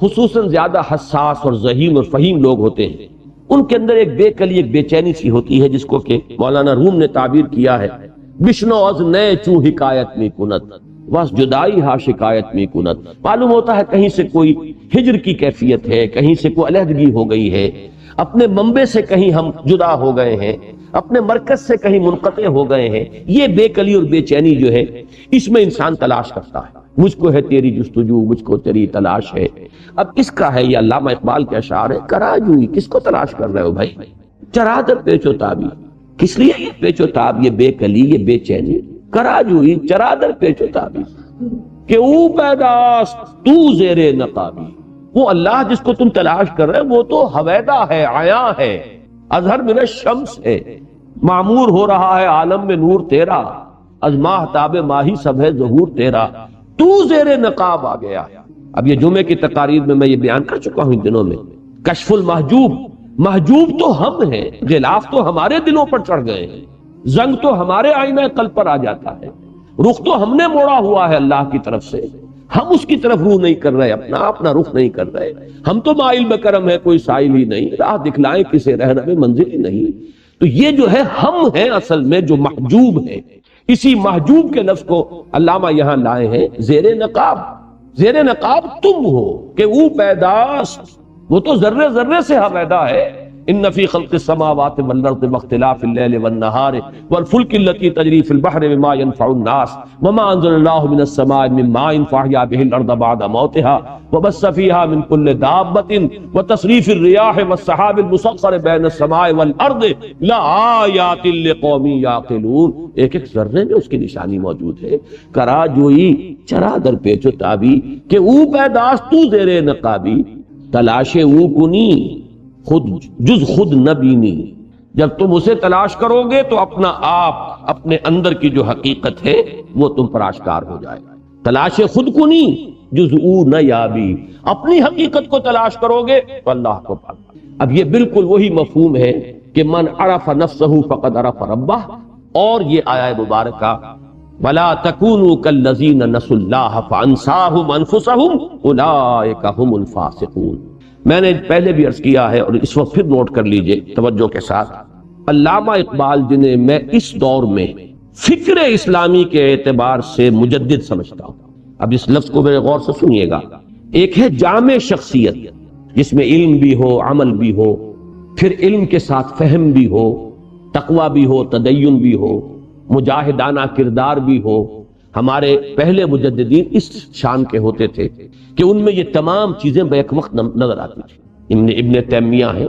خصوصاً زیادہ حساس اور ذہین اور فہیم لوگ ہوتے ہیں ان کے اندر ایک بے کلی، ایک بے چینی سی ہوتی ہے، جس کو کہ مولانا روم نے تعبیر کیا ہے، بشنو از نئے چوں حکایت میں کنت بس جدائی ہا شکایت میں کنت۔ معلوم ہوتا ہے کہیں سے کوئی ہجر کی کیفیت ہے، کہیں سے کوئی علیحدگی ہو گئی ہے، اپنے منبع سے کہیں ہم جدا ہو گئے ہیں، اپنے مرکز سے کہیں منقطع ہو گئے ہیں۔ یہ بے کلی اور بے چینی جو ہے اس میں انسان تلاش کرتا ہے، مجھ کو ہے تیری جستجو، مجھ کو تیری تلاش ہے۔ اب کس کا ہے یہ؟ علامہ اقبال کے اشعار ہے، کراجوئی کس کو تلاش کر رہے ہو بھائی؟ چرا در پیچ و تابی، کس لیے یہ پیچ و تاب، یہ بے کلی، یہ بے چینی؟ کراجوئی چرا در پیچ و تابی کہ او پیداست تو زیر نقابی، وہ اللہ جس کو تم تلاش کر رہے وہ تو حویدہ ہے، عیاں ہے، اظہر من الشمس ہے، معمور ہو رہا ہے عالم میں نور تیرا، از ماہتاب ماہی سب ہے ظہور تیرا، تو زیر نقاب آ گیا۔ اب یہ جمعے کی تقاریر میں یہ بیان کر چکا ہوں ان دنوں میں، کشف المحجوب، محجوب تو ہم ہیں، غلاف تو ہمارے دلوں پر چڑھ گئے ہیں، زنگ تو ہمارے آئینہ قلب پر آ جاتا ہے، رخ تو ہم نے موڑا ہوا ہے اللہ کی طرف سے، ہم اس کی طرف روح نہیں کر رہے، اپنا رخ نہیں کر رہے، ہم تو مائل بکرم ہے کوئی سائل ہی نہیں، راہ دکھلائیں کسے رہنمے منزل ہی نہیں۔ تو یہ جو ہے ہم ہیں اصل میں جو محجوب ہیں، اسی محجوب کے لفظ کو علامہ یہاں لائے ہیں زیر نقاب۔ زیر نقاب تم ہو کہ او پیداست، وہ تو ذرے ذرے سے حویدہ ہے۔ ان فی خلق السماوات والارض واختلاف اللیل والنہار والفلک التی تجری فی البحر بما ينفع الناس وما انزل اللہ من السماء من ماء فاحیا به الارض بعد موتها وبث فیها من کل دابۃ وتصریف الرياح والسحاب المسخر بین السماء والارض لآیات لقوم یعقلون۔ ایک ایک ذرے میں اس کی نشانی موجود ہے۔ کرا جوئی چرا در پیچ و تابی کہ او پیداست تو زیر نقابی، تلاش او کنی خود جز خود نہ بینی۔ جب تم اسے تلاش کرو گے تو اپنا آپ، اپنے اندر کی جو حقیقت ہے وہ تم پر آشکار ہو جائے گا۔ تلاش خود کنی جز او نہ یابی، اپنی حقیقت کو تلاش کرو گے تو اللہ کو پا۔ اب یہ بالکل وہی مفہوم ہے کہ من عرف نفسہ فقد عرف ربہ، اور یہ آیہ مبارکہ وَلَا تَكُونُوا كَالَّذِينَ نَسُوا اللَّهَ فَأَنسَاهُمْ أَنفُسَهُمْ أُولَٰئِكَ هُمُ الْفَاسِقُونَ۔ میں نے پہلے بھی عرض کیا ہے اور اس وقت پھر نوٹ کر لیجئے توجہ کے ساتھ، علامہ اقبال جنہیں میں اس دور میں فکر اسلامی کے اعتبار سے مجدد سمجھتا ہوں، اب اس لفظ کو میرے غور سے سنیے گا، ایک ہے جامع شخصیت جس میں علم بھی ہو، عمل بھی ہو، پھر علم کے ساتھ فہم بھی ہو، تقوی بھی ہو، تدین بھی ہو، مجاہدانہ کردار بھی ہو۔ ہمارے پہلے مجددین اس شان کے ہوتے تھے کہ ان میں یہ تمام چیزیں بیک وقت نظر آتی تھی۔ ابن تیمیہ ہیں،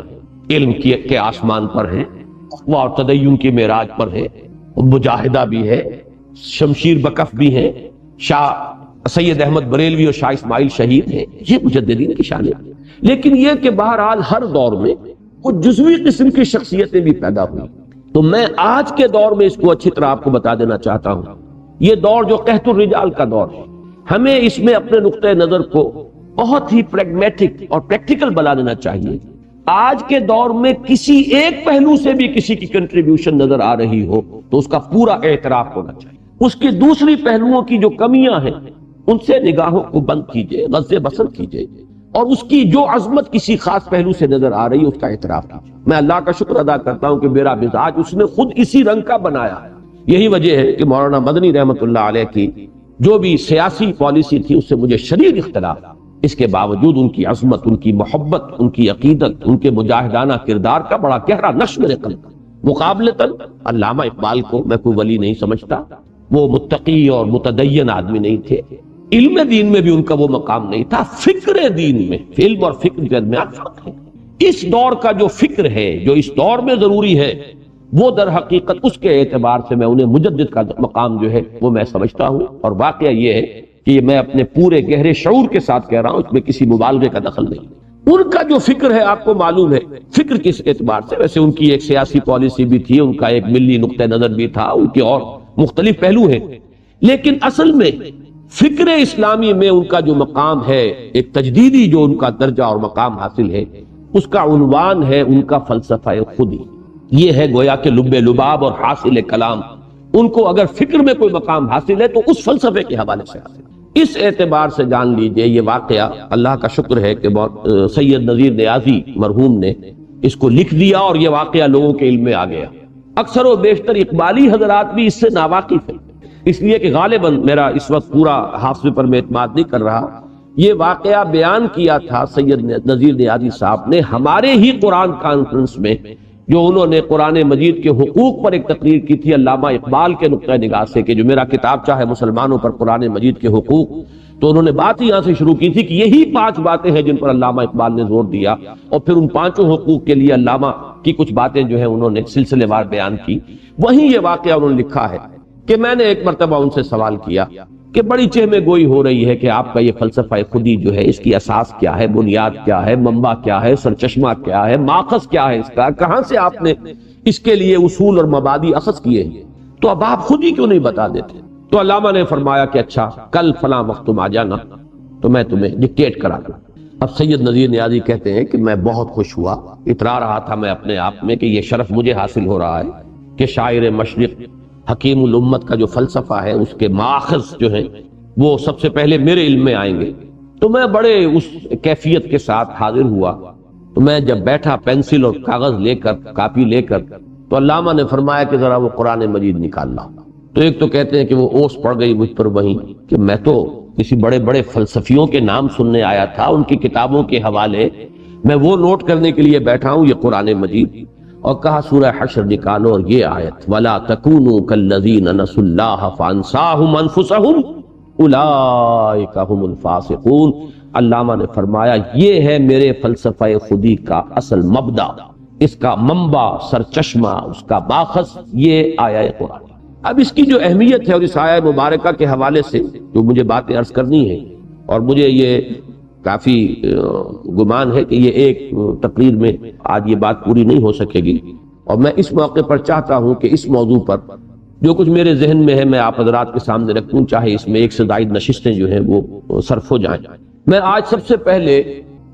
علم کے آسمان پر ہیں، تقویٰ اور تدین کی معراج پر ہے، مجاہدہ بھی ہے، شمشیر بکف بھی ہیں، شاہ سید احمد بریلوی اور شاہ اسماعیل شہید ہیں، یہ مجددین کی شان ہے۔ لیکن یہ کہ بہرحال ہر دور میں کچھ جزوی قسم کی شخصیتیں بھی پیدا ہوئی، تو میں آج کے دور میں اس کو اچھی طرح آپ کو بتا دینا چاہتا ہوں۔ یہ دور جو قحط الرجال کا دور ہے، ہمیں اس میں اپنے نقطۂ نظر کو بہت ہی پریگمیٹک اور پریکٹیکل بنا لینا چاہیے۔ آج کے دور میں کسی ایک پہلو سے بھی کسی کی کنٹریبیوشن نظر آ رہی ہو تو اس کا پورا اعتراف ہونا چاہیے، اس کی دوسری پہلوؤں کی جو کمیاں ہیں ان سے نگاہوں کو بند کیجئے، غض بصر کیجئے، اور اس کی جو عظمت کسی خاص پہلو سے نظر آ رہی ہے اس کا اعتراف کیجئے۔ میں اللہ کا شکر ادا کرتا ہوں کہ میرا مزاج اس نے خود اسی رنگ کا بنایا ہے۔ یہی وجہ ہے کہ مولانا مدنی رحمت اللہ علیہ کی جو بھی سیاسی پالیسی تھی اس سے مجھے شدید اختلاف، اس کے باوجود ان کی عظمت، ان کی محبت، ان کی عقیدت، ان کے مجاہدانہ کردار کا بڑا گہرا نقش میرے قلب میں۔ مقابلتاً علامہ اقبال کو میں کوئی ولی نہیں سمجھتا، وہ متقی اور متدین آدمی نہیں تھے، علم دین میں بھی ان کا وہ مقام نہیں تھا، فکر دین میں، علم اور فکر کے درمیان فرق ہے۔ اس دور کا جو فکر ہے، جو اس دور میں ضروری ہے، وہ در حقیقت اس کے اعتبار سے میں انہیں مجدد کا مقام جو ہے وہ میں سمجھتا ہوں، اور واقعہ یہ ہے کہ یہ میں اپنے پورے گہرے شعور کے ساتھ کہہ رہا ہوں، اس میں کسی مبالغے کا دخل نہیں۔ ان کا جو فکر ہے آپ کو معلوم ہے، فکر کس اعتبار سے، ویسے ان کی ایک سیاسی پالیسی بھی تھی، ان کا ایک ملی نقطہ نظر بھی تھا، ان کے اور مختلف پہلو ہیں، لیکن اصل میں فکر اسلامی میں ان کا جو مقام ہے، ایک تجدیدی جو ان کا درجہ اور مقام حاصل ہے، اس کا عنوان ہے ان کا فلسفہ خودی۔ یہ ہے گویا کہ لب لباب اور حاصل کلام، ان کو اگر فکر میں کوئی مقام حاصل ہے تو اس فلسفے کے حوالے سے حاصل ہے۔ اس اعتبار سے جان لیجئے یہ واقعہ اللہ کا شکر ہے کہ سید نذیر نیازی مرحوم نے اس کو لکھ دیا اور یہ واقعہ لوگوں کے علم میں آ گیا۔ اکثر و بیشتر اقبالی حضرات بھی اس سے ناواقف ہیں، اس لیے کہ غالباً میرا اس وقت پورا حافظے پر میں اعتماد نہیں کر رہا، یہ واقعہ بیان کیا تھا سید نذیر نیازی صاحب نے ہمارے ہی قرآن کانفرنس میں، جو انہوں نے قرآن مجید کے حقوق پر ایک تقریر کی تھی علامہ اقبال کے نقطہ نگاہ سے، کہ جو میرا کتاب چاہے مسلمانوں پر قرآن مجید کے حقوق، تو انہوں نے بات یہاں سے شروع کی تھی کہ یہی 5 باتیں ہیں جن پر علامہ اقبال نے زور دیا، اور پھر ان 5 حقوق کے لیے علامہ کی کچھ باتیں جو ہیں انہوں نے سلسلے وار بیان کی۔ وہیں یہ واقعہ انہوں نے لکھا ہے کہ میں نے ایک مرتبہ ان سے سوال کیا کہ بڑی چہمے گوئی ہو رہی ہے کہ آپ کا یہ فلسفہ خودی جو ہے، اس کی اساس کیا ہے، بنیاد کیا ہے، منبع کیا ہے، سرچشمہ کیا ہے، ماخذ کیا ہے اس کا، کہاں سے آپ نے اس کے لیے اصول اور مبادی اخذ کیے ہیں، تو اب آپ خود ہی کیوں نہیں بتا دیتے؟ تو علامہ نے فرمایا کہ اچھا کل فلاں وقت تم آ جانا تو میں تمہیں ڈکٹیٹ کرا دوں۔ اب سید نذیر نیازی کہتے ہیں کہ میں بہت خوش ہوا، اترا رہا تھا میں اپنے آپ میں کہ یہ شرف مجھے حاصل ہو رہا ہے کہ شاعر مشرق حکیم الامت کا جو فلسفہ ہے اس کے ماخذ جو ہیں وہ سب سے پہلے میرے علم میں آئیں گے۔ تو میں بڑے اس کیفیت کے ساتھ حاضر ہوا، تو میں جب بیٹھا پینسل اور کاغذ لے کر، کاپی لے کر، تو علامہ نے فرمایا کہ ذرا وہ قرآن مجید نکالنا۔ تو ایک تو کہتے ہیں کہ وہ اوس پڑ گئی مجھ پر وہیں کہ میں تو کسی بڑے بڑے فلسفیوں کے نام سننے آیا تھا، ان کی کتابوں کے حوالے میں وہ نوٹ کرنے کے لیے بیٹھا ہوں، یہ قرآن مجید۔ اور کہا سورہ حشر نکالو اور یہ آیت وَلَا تَكُونُوا كَالَّذِينَ نَسُوا اللَّهَ فَأَنسَاهُمْ أَنفُسَهُمْ أُولَئِكَ هُمُ الْفَاسِقُونَ۔ علامہ نے فرمایا یہ ہے میرے فلسفہ خودی کا اصل مبدا، اس کا منبع، سرچشمہ، اس کا ماخذ یہ آیہ قرآن۔ اب اس کی جو اہمیت ہے اور اس آیہ مبارکہ کے حوالے سے جو مجھے باتیں عرض کرنی ہے، اور مجھے یہ کافی گمان ہے کہ یہ ایک تقریر میں آج یہ بات پوری نہیں ہو سکے گی، اور میں اس موقع پر چاہتا ہوں کہ اس موضوع پر جو کچھ میرے ذہن میں ہے میں آپ حضرات کے سامنے رکھوں، چاہے اس میں 1 سے زائد نشستیں جو ہیں وہ صرف ہو جائیں۔ میں آج سب سے پہلے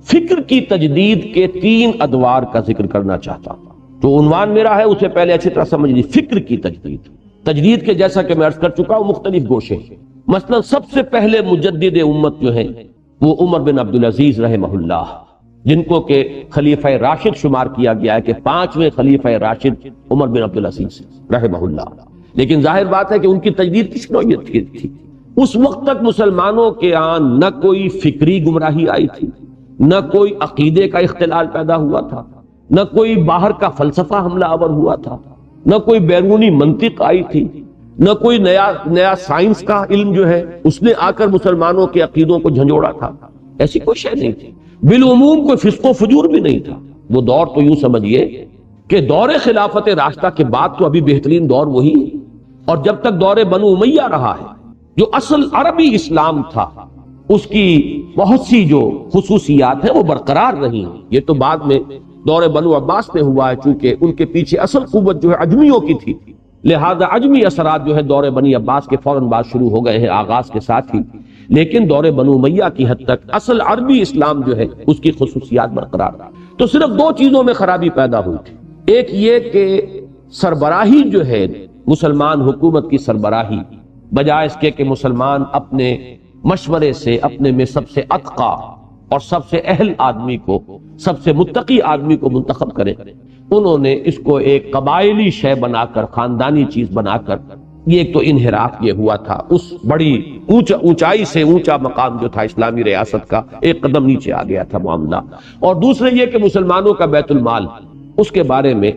فکر کی تجدید کے 3 ادوار کا ذکر کرنا چاہتا ہوں۔ جو عنوان میرا ہے اسے پہلے اچھی طرح سمجھ لیجیے، فکر کی تجدید۔ تجدید کے جیسا کہ میں عرض کر چکا ہوں مختلف گوشے، مثلا سب سے پہلے مجدد امت جو ہیں وہ عمر بن عبدالعزیز رحمہ اللہ، جن کو کہ خلیفہ راشد شمار کیا گیا ہے کہ 5ویں خلیفہ راشد عمر بن عبدالعزیز رحمہ اللہ۔ لیکن ظاہر بات ہے کہ ان کی تجدید کس نوعیت کی تھی؟ اس وقت تک مسلمانوں کے آن نہ کوئی فکری گمراہی آئی تھی، نہ کوئی عقیدے کا اختلال پیدا ہوا تھا، نہ کوئی باہر کا فلسفہ حملہ آور ہوا تھا، نہ کوئی بیرونی منطق آئی تھی، نہ کوئی نیا سائنس کا علم جو ہے اس نے آ کر مسلمانوں کے عقیدوں کو جھنجھوڑا تھا۔ ایسی کوئی شے نہیں تھی، بالعموم کوئی فسق و فجور بھی نہیں تھا۔ وہ دور تو یوں سمجھیے کہ دور خلافت راشدہ کے بعد تو ابھی بہترین دور وہی ہے، اور جب تک دور بنو امیہ رہا ہے جو اصل عربی اسلام تھا اس کی بہت سی جو خصوصیات ہیں وہ برقرار رہی ہیں۔ یہ تو بعد میں دور بنو عباس میں ہوا ہے، چونکہ ان کے پیچھے اصل قوت جو ہے عجمیوں کی تھی، لہذا عجمی اثرات جو ہے دور بنی عباس کے فوراً بعد شروع ہو گئے ہیں آغاز کے ساتھ ہی، لیکن دور بنو امیہ کی حد تک اصل عربی اسلام جو ہے اس کی خصوصیات برقرار رہا۔ تو صرف دو چیزوں میں خرابی پیدا ہوئی تھی، ایک یہ کہ سربراہی جو ہے مسلمان حکومت کی سربراہی، بجائے اس کے کہ مسلمان اپنے مشورے سے اپنے میں سب سے اتقا اور سب سے اہل آدمی کو، سب سے متقی آدمی کو منتخب کریں، انہوں نے اس کو ایک قبائلی شے بنا کر، خاندانی چیز بنا کر، یہ ایک تو انحراف یہ ہوا تھا، اس بڑی اونچائی سے اونچا مقام جو تھا اسلامی ریاست کا ایک قدم نیچے آ گیا تھا معاملہ، اور دوسرے یہ کہ مسلمانوں کا بیت المال، اس کے بارے میں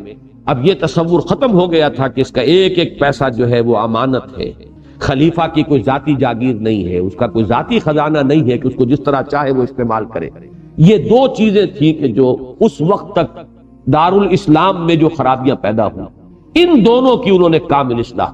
اب یہ تصور ختم ہو گیا تھا کہ اس کا ایک ایک پیسہ جو ہے وہ امانت ہے، خلیفہ کی کوئی ذاتی جاگیر نہیں ہے، اس کا کوئی ذاتی خزانہ نہیں ہے کہ اس کو جس طرح چاہے وہ استعمال کرے۔ یہ دو چیزیں تھیں کہ جو اس وقت تک دارالاسلام میں جو خرابیاں پیدا ہوئی، ان دونوں کی انہوں نے کامل اصلاح،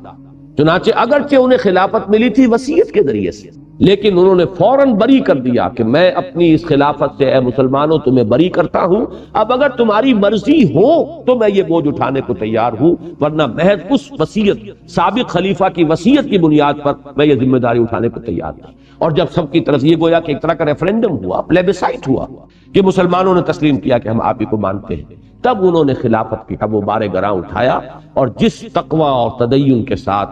چنانچہ اگرچہ انہیں خلافت ملی تھی وصیت کے ذریعے سے، لیکن انہوں نے فوراً بری کر دیا کہ میں اپنی اس خلافت سے اے مسلمانوں تمہیں بری کرتا ہوں، اب اگر تمہاری مرضی ہو تو میں یہ بوجھ اٹھانے کو تیار ہوں، ورنہ محض اس وصیت، سابق خلیفہ کی وصیت کی بنیاد پر میں یہ ذمہ داری اٹھانے کو تیار ہوں۔ اور جب سب کی طرف یہ گویا کہ ایک طرح کا ریفرینڈم ہوا، پلیبسائٹ ہوا کہ مسلمانوں نے تسلیم کیا کہ ہم آپ ہی کو مانتے ہیں، تب انہوں نے خلافت کی وہ بار گراں اٹھایا، اور جس تقوی اور تدین کے ساتھ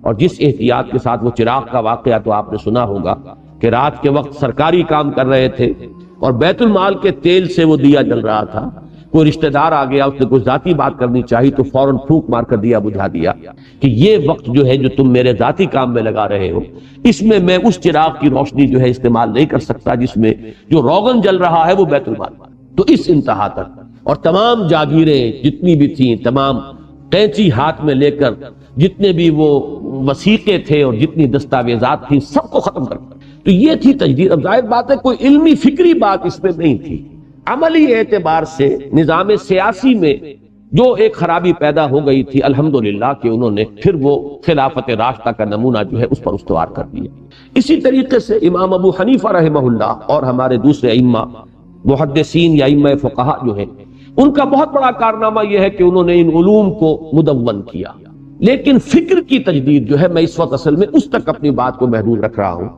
اور جس احتیاط کے ساتھ وہ چراغ کا واقعہ تو آپ نے سنا ہوگا کہ رات کے وقت سرکاری کام کر رہے تھے اور بیت المال کے تیل سے وہ دیا جل رہا تھا، کوئی رشتہ دار آ گیا، اس نے کوئی ذاتی بات کرنی چاہی تو فوراً پھونک مار کر دیا بجھا دیا کہ یہ وقت جو ہے جو تم میرے ذاتی کام میں لگا رہے ہو، اس میں میں اس چراغ کی روشنی جو ہے استعمال نہیں کر سکتا جس میں جو روغن جل رہا ہے وہ بیت المال۔ تو اس انتہا تک، اور تمام جاگیریں جتنی بھی تھیں، تمام قینچی ہاتھ میں لے کر جتنے بھی وہ وثیقے تھے اور جتنی دستاویزات تھیں سب کو ختم کر دیا۔ تو یہ تھی تجدید۔ اب ظاہر بات ہے کوئی علمی فکری بات اس میں نہیں تھی، عملی اعتبار سے نظام سیاسی میں جو ایک خرابی پیدا ہو گئی تھی، الحمدللہ کہ انہوں نے پھر وہ خلافت راشدہ کا نمونہ جو ہے اس پر استوار کر دیا۔ اسی طریقے سے امام ابو حنیفہ رحمہ اللہ اور ہمارے دوسرے ائمہ محدثین یا ائمہ فقہا جو ہیں، ان کا بہت بڑا کارنامہ یہ ہے کہ انہوں نے ان علوم کو مدون کیا، لیکن فکر کی تجدید جو ہے میں اس وقت اصل میں اس تک اپنی بات کو محدود رکھ رہا ہوں۔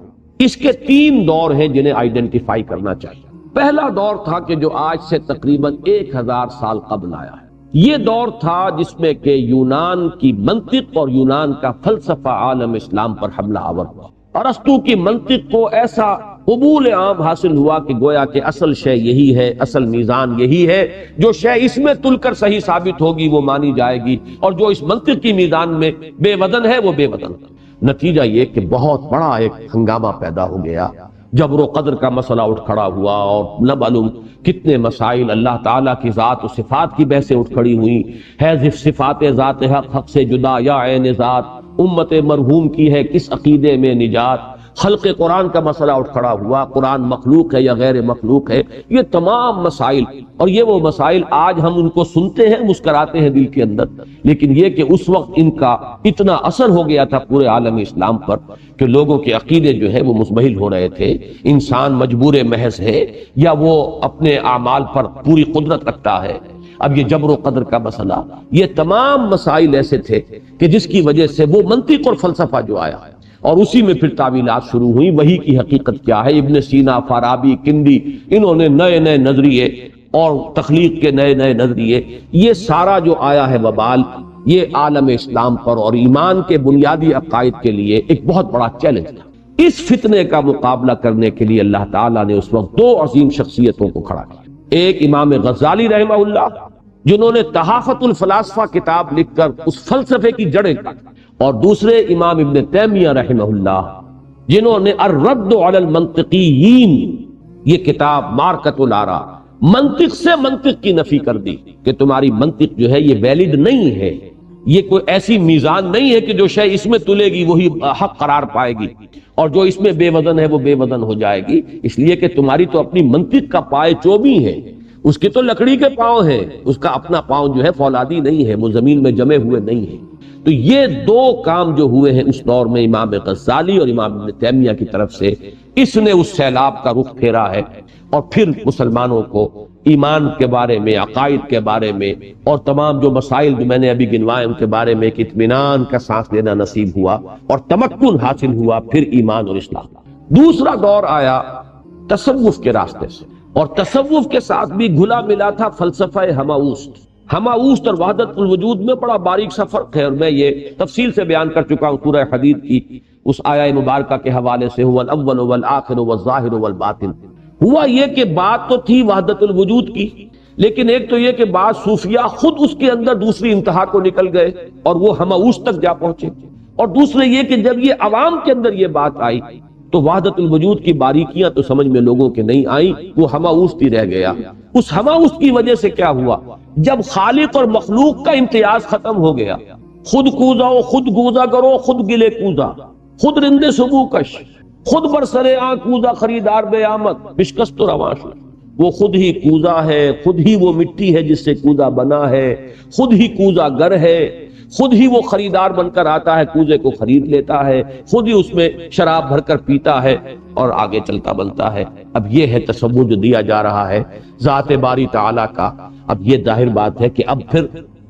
اس کے تین دور ہیں جنہیں آئیڈینٹیفائی کرنا چاہیے۔ پہلا دور تھا کہ جو آج سے تقریباً 1000 سال قبل آیا ہے، یہ دور تھا جس میں کہ یونان کی منطق اور یونان کا فلسفہ عالم اسلام پر حملہ آور ہوا۔ ارسطو کی منطق کو ایسا قبول عام حاصل ہوا کہ گویا کہ اصل شے یہی ہے، اصل میزان یہی ہے، جو شے اس میں تل کر صحیح ثابت ہوگی وہ مانی جائے گی، اور جو اس منطق کی میزان میں بے وزن ہے وہ بے وزن ہے۔ نتیجہ یہ کہ بہت بڑا ایک ہنگامہ پیدا ہو گیا، جبر و قدر کا مسئلہ اٹھ کھڑا ہوا، اور نہ معلوم کتنے مسائل، اللہ تعالیٰ کی ذات و صفات کی بحثیں اٹھ کھڑی ہوئی، ہے صفات ذات حق حق سے جدا یا عین ذات، امت مرحوم کی ہے کس عقیدے میں نجات، خلق قرآن کا مسئلہ اٹھ کھڑا ہوا، قرآن مخلوق ہے یا غیر مخلوق ہے، یہ تمام مسائل، اور یہ وہ مسائل آج ہم ان کو سنتے ہیں، مسکراتے ہیں دل کے اندر، لیکن یہ کہ اس وقت ان کا اتنا اثر ہو گیا تھا پورے عالم اسلام پر کہ لوگوں کے عقیدے جو ہے وہ مزمحل ہو رہے تھے، انسان مجبور محض ہے یا وہ اپنے اعمال پر پوری قدرت رکھتا ہے۔ اب یہ جبر و قدر کا مسئلہ، یہ تمام مسائل ایسے تھے کہ جس کی وجہ سے وہ منطق اور فلسفہ جو آیا، اور اسی میں پھر تعویلات شروع ہوئی، وہی کی حقیقت کیا ہے، ابن سینا، فارابی، کندی، انہوں نے نئے نئے نظریے اور تخلیق کے نئے نئے نظریے، یہ سارا جو آیا ہے وبال، یہ عالم اسلام پر اور ایمان کے بنیادی عقائد کے لیے ایک بہت بڑا چیلنج تھا۔ اس فتنے کا مقابلہ کرنے کے لیے اللہ تعالیٰ نے اس وقت دو عظیم شخصیتوں کو کھڑا کیا، ایک امام غزالی رحمہ اللہ جنہوں نے تحافت الفلاسفہ کتاب لکھ کر اس فلسفے کی جڑیں کاٹی، اور دوسرے امام ابن تیمیہ رحمہ اللہ جنہوں نے الرد علی المنطقیین، یہ کتاب مارکۃ الآراء، منطق سے منطق کی نفی کر دی کہ تمہاری منطق جو ہے یہ ویلڈ نہیں ہے، یہ کوئی ایسی میزان نہیں ہے کہ جو شے اس میں تلے گی وہی حق قرار پائے گی، اور جو اس میں بے وزن ہے وہ بے وزن ہو جائے گی، اس لیے کہ تمہاری تو اپنی منطق کا پائے چوبی ہے، اس کے تو لکڑی کے پاؤں ہیں، اس کا اپنا پاؤں جو ہے فولادی نہیں ہے، وہ زمین میں جمے ہوئے نہیں ہیں۔ تو یہ دو کام جو ہوئے ہیں اس دور میں امام غزالی اور امام ابن تیمیہ کی طرف سے، اس نے اس سیلاب کا رخ پھیرا ہے، اور پھر مسلمانوں کو ایمان کے بارے میں، عقائد کے بارے میں، اور تمام جو مسائل جو میں نے ابھی گنوائے ان کے بارے میں ایک اطمینان کا سانس لینا نصیب ہوا اور تمکن حاصل ہوا، پھر ایمان اور اسلام۔ دوسرا دور آیا تصوف کے راستے سے، اور تصوف کے ساتھ بھی گھلا ملا تھا فلسفہ ہماؤست۔ ہماؤست اور وحدت الوجود میں بڑا باریک سا فرق ہے، اور میں یہ تفصیل سے بیان کر چکا ہوں سورہ حدید کی اس آیہ مبارکہ کے حوالے سے، هو الاول والآخر والظاہر والباطن۔ ہوا یہ کہ بات تو تھی وحدت الوجود کی، لیکن ایک تو یہ کہ بعض صوفیہ خود اس کے اندر دوسری انتہا کو نکل گئے اور وہ ہماؤست تک جا پہنچے، اور دوسرے یہ کہ جب یہ عوام کے اندر یہ بات آئی تو وحدت الوجود کی باریکیاں تو سمجھ میں لوگوں کے نہیں آئیں، وہ ہماؤست ہی رہ گیا۔ اس ہماؤست کی وجہ سے کیا ہوا، جب خالق اور مخلوق کا امتیاز ختم ہو گیا، خود کوزا و خود گوزا کرو، خود گلے کوزا، خود رندے سبو کش، خود برسرے آن کوزا خریدار بے آمد بشکست و رواں شد۔ وہ خود ہی کوزا ہے، خود ہی وہ مٹی ہے جس سے کوزا بنا ہے، خود ہی کوزا گر ہے، خود ہی وہ خریدار بن کر آتا ہے، کوزے کو خرید لیتا ہے، خود ہی اس میں شراب بھر کر پیتا ہے اور آگے چلتا بنتا ہے۔ اب یہ ہے تصور جو دیا جا رہا ہے ذات باری تعالیٰ کا۔ اب یہ ظاہر بات ہے کہ اب پھر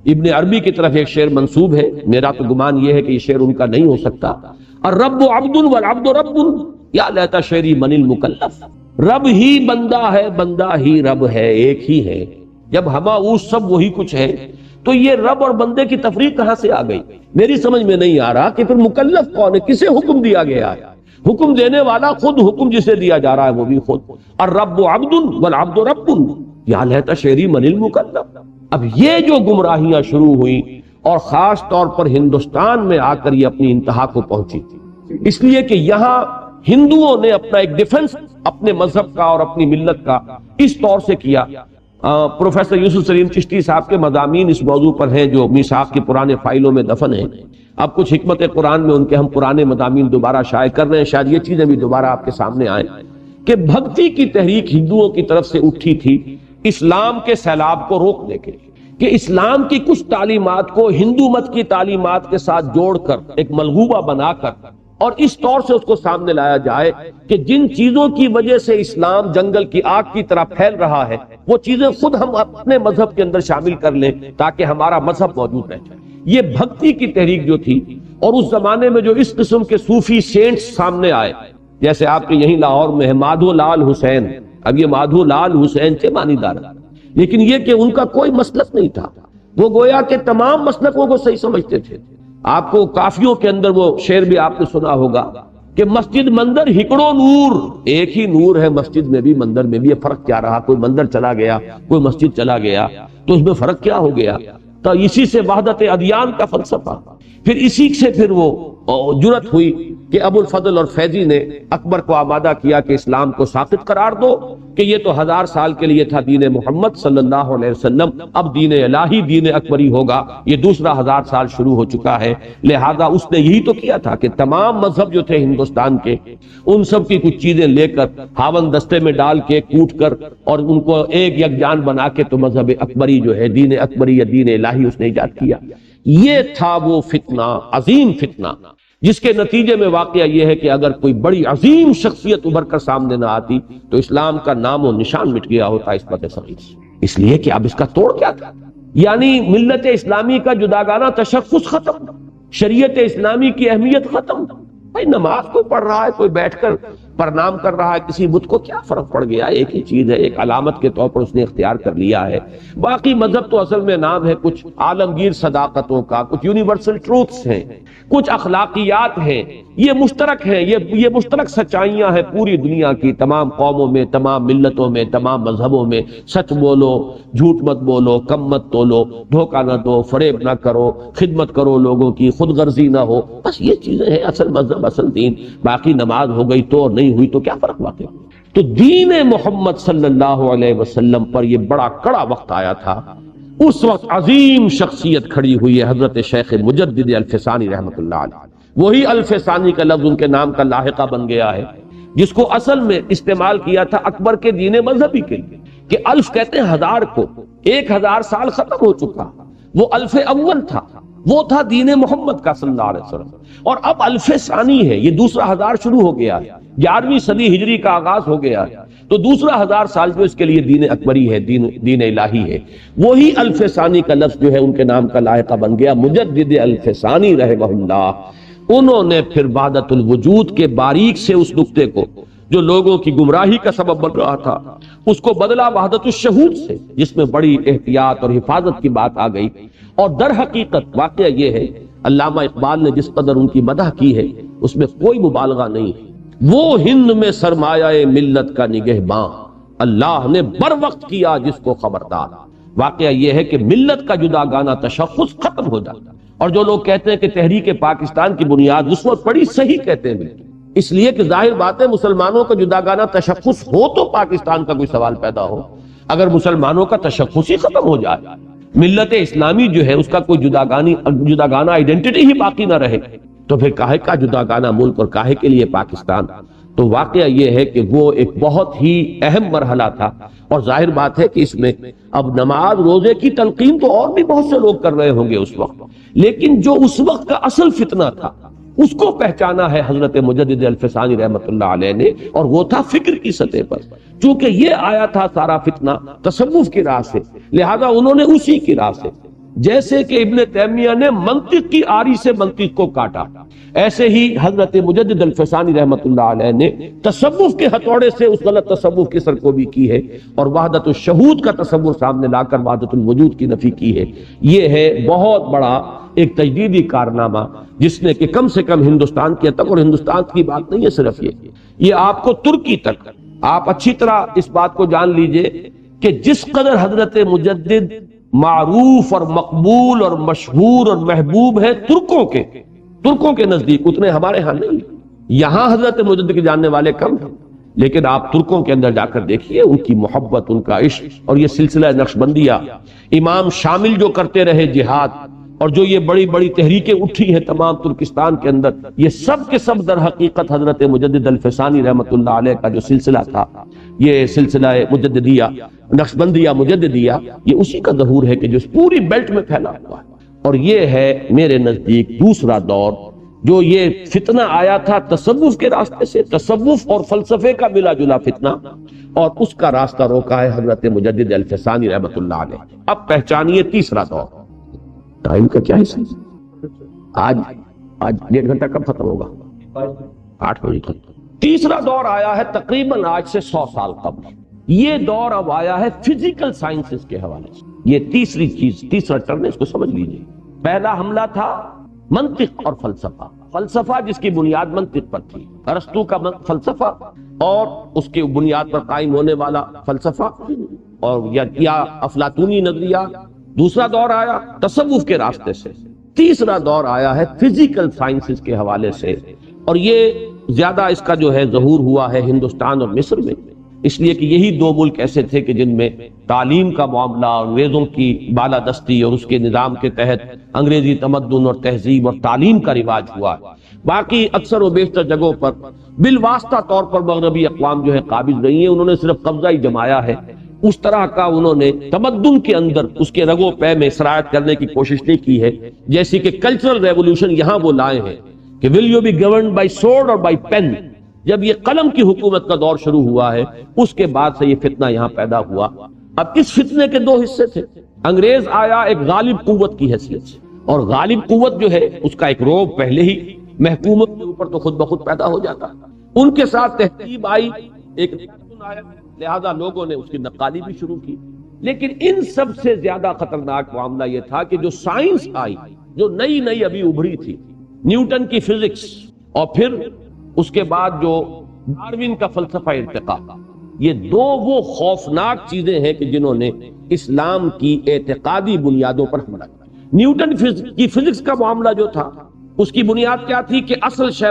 ابن عربی کی طرف ایک شعر منسوب ہے، میرا تو گمان یہ ہے کہ یہ شعر ان کا نہیں ہو سکتا، الرب عبد والعبد رب یا لیت شعری من المکلف۔ رب ہی بندہ ہے، بندہ ہی رب ہے، ایک ہی ہے۔ جب ہماؤست سب وہی کچھ ہے تو یہ رب اور بندے کی تفریق کہاں سے آ گئی؟ میری سمجھ میں نہیں آ رہا کہ پھر مکلف کون ہے، کسے حکم دیا گیا ہے؟ حکم دینے والا خود، حکم جسے دیا جا رہا ہے وہ بھی خود۔ الرب عبد والعبد رب یا لیت شعری من المکلف۔ اب یہ جو گمراہیاں شروع ہوئیں اور خاص طور پر ہندوستان میں آ کر یہ اپنی انتہا کو پہنچی تھی، اس لیے کہ یہاں ہندوؤں نے اپنا ایک ڈیفنس اپنے مذہب کا اور اپنی ملت کا اس طور سے کیا۔ پروفیسر یوسف سلیم چشتی صاحب کے مضامین اس موضوع پر ہیں جو میثاق کی پرانے فائلوں میں دفن ہیں۔ اب کچھ حکمت قرآن میں ان کے ہم پرانے مضامین دوبارہ شائع کر رہے ہیں، شاید یہ چیزیں بھی دوبارہ آپ کے سامنے آئیں کہ بھکتی کی تحریک ہندوؤں کی طرف سے اٹھی تھی اسلام کے سیلاب کو روکنے کے لیے، کہ اسلام کی کچھ تعلیمات کو ہندو مت کی تعلیمات کے ساتھ جوڑ کر ایک ملغوبہ بنا کر اور اس طور سے اس کو سامنے لایا جائے کہ جن چیزوں کی وجہ سے اسلام جنگل کی آگ کی طرح پھیل رہا ہے وہ چیزیں خود ہم اپنے مذہب کے اندر شامل کر لیں تاکہ ہمارا مذہب موجود رہ جائے۔ یہ بھکتی کی تحریک جو تھی، اور اس زمانے میں جو اس قسم کے صوفی سینٹس سامنے آئے، جیسے آپ کے یہیں لاہور میں ہے مادھو لال حسین۔ اب یہ مادھو لال حسین تھے مانی دار، لیکن یہ کہ ان کا کوئی مسلک نہیں تھا، وہ گویا کہ تمام مسلکوں کو صحیح سمجھتے تھے۔ آپ کو کافیوں کے اندر وہ شعر بھی آپ نے سنا ہوگا کہ مسجد مندر ہکڑو نور، ایک ہی نور ہے مسجد میں بھی مندر میں بھی، یہ فرق کیا رہا؟ کوئی مندر چلا گیا، کوئی مسجد چلا گیا، تو اس میں فرق کیا ہو گیا؟ تو اسی سے وحدت ادیان کا فلسفہ، پھر اسی سے پھر وہ جرأت ہوئی کہ ابو الفضل اور فیضی نے اکبر کو آمادہ کیا کہ اسلام کو ساقط قرار دو، کہ یہ تو 1000 سال کے لیے تھا دین محمد صلی اللہ علیہ وسلم، اب دین الہی دین اکبری ہوگا، یہ دوسرا 1000 سال شروع ہو چکا ہے۔ لہذا اس نے یہی تو کیا تھا کہ تمام مذہب جو تھے ہندوستان کے، ان سب کی کچھ چیزیں لے کر ہاون دستے میں ڈال کے کوٹ کر اور ان کو ایک یکجان بنا کے تو مذہب اکبری جو ہے دین اکبری یا دین الہی اس نے ایجاد کیا۔ یہ تھا وہ فتنہ، عظیم فتنہ، جس کے نتیجے میں واقعہ یہ ہے کہ اگر کوئی بڑی عظیم شخصیت ابھر کر سامنے نہ آتی تو اسلام کا نام و نشان مٹ گیا ہوتا اس پتہ صغیر سے۔ اس لیے کہ اب اس کا توڑ کیا تھا؟ یعنی ملت اسلامی کا جداگانہ تشخص ختم، شریعت اسلامی کی اہمیت ختم۔ بھائی نماز کوئی پڑھ رہا ہے، کوئی بیٹھ کر پرنام کر رہا ہے کسی بت کو، کیا فرق پڑ گیا؟ ایک ہی چیز ہے، ایک علامت کے طور پر اس نے اختیار کر لیا ہے۔ باقی مذہب تو اصل میں نام ہے کچھ عالمگیر صداقتوں کا، کچھ یونیورسل ٹروتھس ہیں، کچھ اخلاقیات ہیں، یہ مشترک ہیں، یہ مشترک سچائیاں ہیں پوری دنیا کی، تمام قوموں میں، تمام ملتوں میں، تمام مذہبوں میں۔ سچ بولو، جھوٹ مت بولو، کم مت تولو، دھوکہ نہ دو، فریب نہ کرو، خدمت کرو لوگوں کی، خود غرضی نہ ہو، بس یہ چیزیں ہیں اصل مذہب، اصل دین۔ باقی نماز ہو گئی تو اور نہیں ہوئی تو کیا فرق واقع؟ تو دین محمد صلی اللہ علیہ وسلم پر یہ بڑا کڑا وقت آیا تھا۔ اس وقت عظیم شخصیت کھڑی ہوئی ہے حضرت شیخ مجدد الفسانی رحمۃ اللہ علیہ۔ وہی الفسانی کا لفظ ان کے نام کا لاحقہ بن گیا ہے، جس کو اصل میں استعمال کیا تھا اکبر کے دین مذہبی کے لیے، کہ الف کہتے ہیں ہزار کو، 1000 سال ختم ہو چکا، وہ الف اول تھا، وہ تھا دین محمد کا صلی اللہ علیہ وسلم، اور اب الف ثانی ہے، یہ دوسرا ہزار شروع ہو گیا ہے، 11ویں صدی ہجری کا آغاز ہو گیا ہے، تو دوسرا 1000 سال جو اس کے لیے دین اکبری ہے، دین الہی ہے، وہی الف ثانی کا لفظ جو ہے ان کے نام کا لائقہ بن گیا، مجدد الف ثانی رحمہ اللہ۔ انہوں نے پھر وحدت الوجود کے باریک سے اس نقطے کو جو لوگوں کی گمراہی کا سبب بن رہا تھا، اس کو بدلا وحدت الشہود سے، جس میں بڑی احتیاط اور حفاظت کی بات آ گئی۔ اور در حقیقت واقعہ یہ ہے، علامہ اقبال نے جس قدر ان کی مدح کی ہے اس میں کوئی مبالغہ نہیں ہے۔ وہ ہند میں سرمایہ ملت کا نگہباں، اللہ نے بر وقت کیا جس کو خبردار۔ واقعہ یہ ہے کہ ملت کا جداگانہ تشخص ختم ہو جاتا، اور جو لوگ کہتے ہیں کہ تحریک پاکستان کی بنیاد اس وقت پڑی، صحیح کہتے ہیں بالکل، اس لیے کہ ظاہر بات ہے مسلمانوں کا جداگانہ تشخص ہو تو پاکستان کا کوئی سوال پیدا ہو، اگر مسلمانوں کا تشخص ہی ختم ہو جائے، ملت اسلامی جو ہے اس کا کوئی جداگانہ آئیڈینٹی ہی باقی نہ رہے، تو پھر کاہے کا جداگانہ ملک اور کاہے کے لیے پاکستان۔ تو واقعہ یہ ہے کہ وہ ایک بہت ہی اہم مرحلہ تھا، اور ظاہر بات ہے کہ اس میں اب نماز روزے کی تلقین تو اور بھی بہت سے لوگ کر رہے ہوں گے اس وقت، لیکن جو اس وقت کا اصل فتنہ تھا اس کو پہچانا ہے حضرت مجدد الف ثانی رحمۃ اللہ علیہ نے، اور وہ تھا فکر کی سطح پر، چونکہ یہ آیا تھا سارا فتنہ تصوف کی راہ سے، لہذا انہوں نے اسی کی راہ سے، جیسے کہ ابن تیمیہ نے منطق کی آری سے منطق کو کاٹا، ایسے ہی حضرت مجدد الف ثانی رحمۃ اللہ علیہ نے تصوف کے ہتھوڑے سے اس غلط تصوف کی سرکوبی کی ہے، اور وحدت الشہود کا تصور سامنے لا کر وحدت الوجود کی نفی کی ہے۔ یہ ہے بہت بڑا ایک تجدیدی کارنامہ، جس نے کہ کم سے کم ہندوستان کے تک، اور ہندوستان کی بات نہیں ہے صرف یہ آپ کو ترکی تک، آپ اچھی طرح اس بات کو جان لیجئے کہ جس قدر حضرت مجدد معروف اور مقبول اور مشہور اور محبوب ہے ترکوں کے نزدیک، اتنے ہمارے ہاں نہیں۔ یہاں حضرت مجدد کے جاننے والے کم ہیں، لیکن آپ ترکوں کے اندر جا کر دیکھیے ان کی محبت، ان کا عشق، اور یہ سلسلہ نقشبندیہ، امام شامل جو کرتے رہے جہاد، اور جو یہ بڑی بڑی تحریکیں اٹھی ہیں تمام ترکستان کے اندر، یہ سب کے سب در حقیقت حضرت مجدد الف ثانی رحمۃ اللہ علیہ کا جو سلسلہ تھا، یہ سلسلہ مجددیہ، نقشبندیہ مجددیہ، یہ اسی کا ظہور ہے کہ جو اس پوری بیلٹ میں پھیلا ہوا ہے۔ اور یہ ہے میرے نزدیک دوسرا دور، جو یہ فتنہ آیا تھا تصوف کے راستے سے، تصوف اور فلسفے کا ملا جلا فتنہ، اور اس کا راستہ روکا ہے حضرت مجدد الف ثانی رحمۃ اللہ علیہ۔ اب پہچانیے تیسرا دور۔ ٹائم کا کیا حصہ؟ آج 1.5 گھنٹہ کب ختم ہوگا؟ 8 بجے ختم۔ تیسرا دور آیا ہے تقریباً آج سے 100 سال قبل۔ یہ دور اب آیا ہے فزیکل سائنسز کے حوالے سے۔ یہ تیسری چیز، تیسرا ٹرم ہے، اس کو سمجھ لیجیے۔ پہلا حملہ تھا منطق اور فلسفہ، فلسفہ جس کی بنیاد منطق پر تھی، ارسطو کا فلسفہ اور اس کے بنیاد پر قائم ہونے والا فلسفہ، اور یا افلاطونی نظریہ۔ دوسرا دور آیا تصوف کے راستے سے، تیسرا دور آیا ہے فزیکل سائنسز کے حوالے سے، اور یہ زیادہ اس کا جو ہے ظہور ہوا ہے ہندوستان اور مصر میں، اس لیے کہ یہی 2 ملک ایسے تھے کہ جن میں تعلیم کا معاملہ، انگریزوں کی بالادستی اور اس کے نظام کے تحت انگریزی تمدن اور تہذیب اور تعلیم کا رواج ہوا ہے۔ باقی اکثر و بیشتر جگہوں پر بالواسطہ طور پر مغربی اقوام جو ہے قابض رہی ہیں، انہوں نے صرف قبضہ ہی جمایا ہے، اس طرح کا انہوں نے تمدن کے اندر اس کے رگو پے میں سرایت کرنے کی کوشش نہیں کی ہے، جیسی کہ کلچرل ریولوشن یہاں وہ لائے ہیں کہ will you be governed by sword or by pen۔ جب یہ قلم کی حکومت کا دور شروع ہوا ہے، اس کے بعد سے یہ فتنہ یہاں پیدا ہوا۔ اب اس فتنے کے 2 حصے تھے۔ انگریز آیا ایک غالب قوت کی حیثیت سے، اور غالب قوت جو ہے اس کا ایک رعب پہلے ہی محکومت کے اوپر تو خود بخود پیدا ہو جاتا۔ ان کے ساتھ تہذیب آئی، ایک آیا، لہذا لوگوں نے اس کی نقالی بھی شروع کی۔ لیکن ان سب سے زیادہ خطرناک معاملہ یہ تھا کہ جو سائنس آئی، جو نئی ابھی ابھری تھی، نیوٹن کی فزکس، اور پھر اس کے بعد جو ڈارون کا فلسفہ ارتقاء، یہ 2 وہ خوفناک چیزیں ہیں کہ جنہوں نے اسلام کی اعتقادی بنیادوں پر حملہ کیا۔ نیوٹن کی فزکس کا معاملہ جو تھا، اس کی بنیاد کیا تھی کہ اصل شے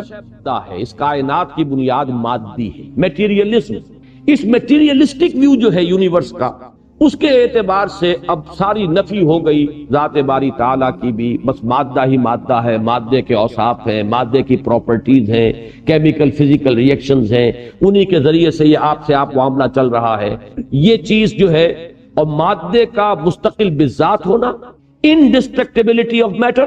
ہے، اس کائنات کی بنیاد مادی ہے، میٹیریلزم۔ اس میٹیریلسٹک ویو جو ہے یونیورس کا، اس کے اعتبار سے اب ساری نفی ہو گئی ذات باری تعالیٰ کی بھی، بس مادہ ہی مادہ ہے، مادے کے اوصاف ہیں، مادے کی پراپرٹیز ہیں، کیمیکل فزیکل ریئیکشنز ہیں، انہی کے ذریعے سے یہ آپ سے آپ معاملہ چل رہا ہے، یہ چیز جو ہے، اور مادے کا مستقل بذات ہونا، انڈسٹرکٹیبلٹی آف میٹر،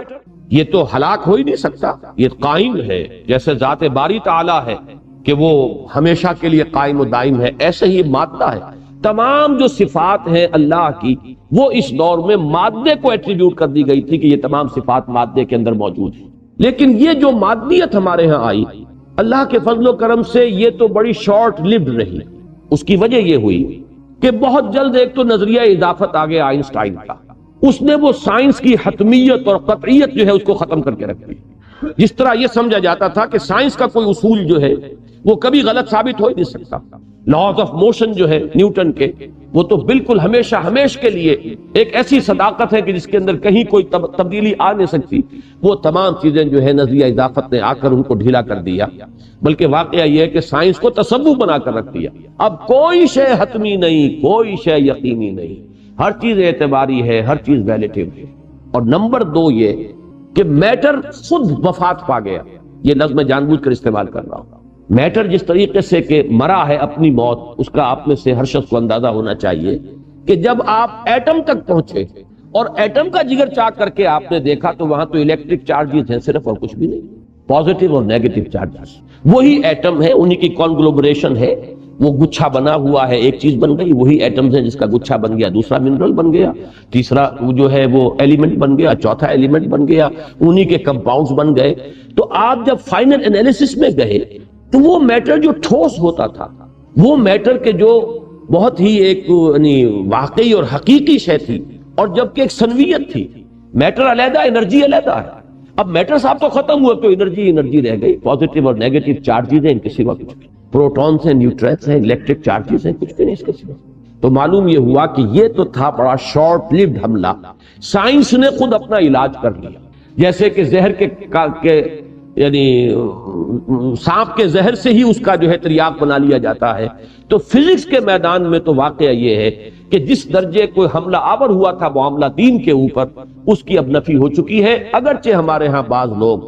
یہ تو ہلاک ہو ہی نہیں سکتا، یہ قائم ہے، جیسے ذات باری تعالیٰ ہے کہ وہ ہمیشہ کے لیے قائم و دائم ہے، ایسے ہی مادہ ہے۔ تمام جو صفات ہیں اللہ کی، وہ اس دور میں مادے کو ایٹریبیوٹ کر دی گئی تھی کہ یہ تمام صفات مادے کے اندر موجود ہیں۔ لیکن یہ جو مادیت ہمارے ہاں آئی، اللہ کے فضل و کرم سے یہ تو بڑی شارٹ لیوڈ رہی۔ اس کی وجہ یہ ہوئی کہ بہت جلد ایک تو نظریہ اضافت آ گیا آئنسٹائن کا، اس نے وہ سائنس کی حتمیت اور قطعیت جو ہے اس کو ختم کر کے رکھ دی۔ جس طرح یہ سمجھا جاتا تھا کہ سائنس کا کوئی اصول جو ہے وہ کبھی غلط ثابت ہو ہی نہیں سکتا، لاز آف موشن جو ہے نیوٹن کے، وہ تو بالکل ہمیشہ ہمیش کے لیے ایک ایسی صداقت ہے کہ جس کے اندر کہیں کوئی تبدیلی آ نہیں سکتی۔ وہ تمام چیزیں جو ہے نظریہ اضافت نے آ کر ان کو ڈھیلا کر دیا، بلکہ واقعہ یہ ہے کہ سائنس کو تصور بنا کر رکھ دیا۔ اب کوئی شے حتمی نہیں، کوئی شے یقینی نہیں، ہر چیز اعتباری ہے، ہر چیز ریلیٹیو ہے۔ اور نمبر دو یہ کہ میٹر خود وفات پا گیا، یہ لفظ میں جان بوجھ کر استعمال کر رہا ہوں۔ میٹر جس طریقے سے کہ مرا ہے اپنی موت، اس کا آپ میں سے ہر شخص کو اندازہ ہونا چاہیے کہ جب آپ ایٹم تک پہنچے اور ایٹم کا جگر چاک کر کے آپ نے دیکھا تو وہاں تو الیکٹرک چارجز ہیں صرف، اور کچھ بھی نہیں، پازیٹیو اور نیگیٹو چارجز، وہی ایٹم ہے، انہی کی کانگلوبریشن ہے، وہ گچھا بنا ہوا ہے، ایک چیز بن گئی، وہی ایٹمز ہیں جس کا گچھا بن گیا، دوسرا منرل بن گیا، تیسرا جو ہے وہ ایلیمنٹ بن گیا، چوتھا ایلیمنٹ بن گیا، انہی کے کمپاؤنڈز بن گئے۔ تو آپ جب فائنل انالیسس میں گئے تو وہ میٹر جو ٹھوس ہوتا تھا، وہ میٹر کے جو بہت ہی ایک یعنی واقعی اور حقیقی شے تھی، اور جبکہ ایک سنویت تھی، میٹر علیحدہ انرجی علیحدہ ہے۔ اب میٹر صاحب تو ختم ہوا تو انرجی رہ گئی، پازیٹیو اور نیگیٹو چارجز ہیں، ان کے سوا کچھ نہیں، پروٹونز ہیں، نیوٹرونز ہیں، الیکٹرک چارجز ہیں، کچھ بھی نہیں اس کے سوا۔ تو معلوم یہ ہوا کہ یہ تو تھا بڑا شارٹ لیوڈ حملہ، سائنس نے خود اپنا علاج کر لیا، جیسے کہ زہر کے یعنی سانپ کے زہر سے ہی اس کا جو ہے تریاق بنا لیا جاتا ہے۔ تو فزکس کے میدان میں تو واقعہ یہ ہے کہ جس درجے کوئی حملہ آور ہوا تھا معاملہ دین کے اوپر، اس کی اب نفی ہو چکی ہے، اگرچہ ہمارے ہاں بعض لوگ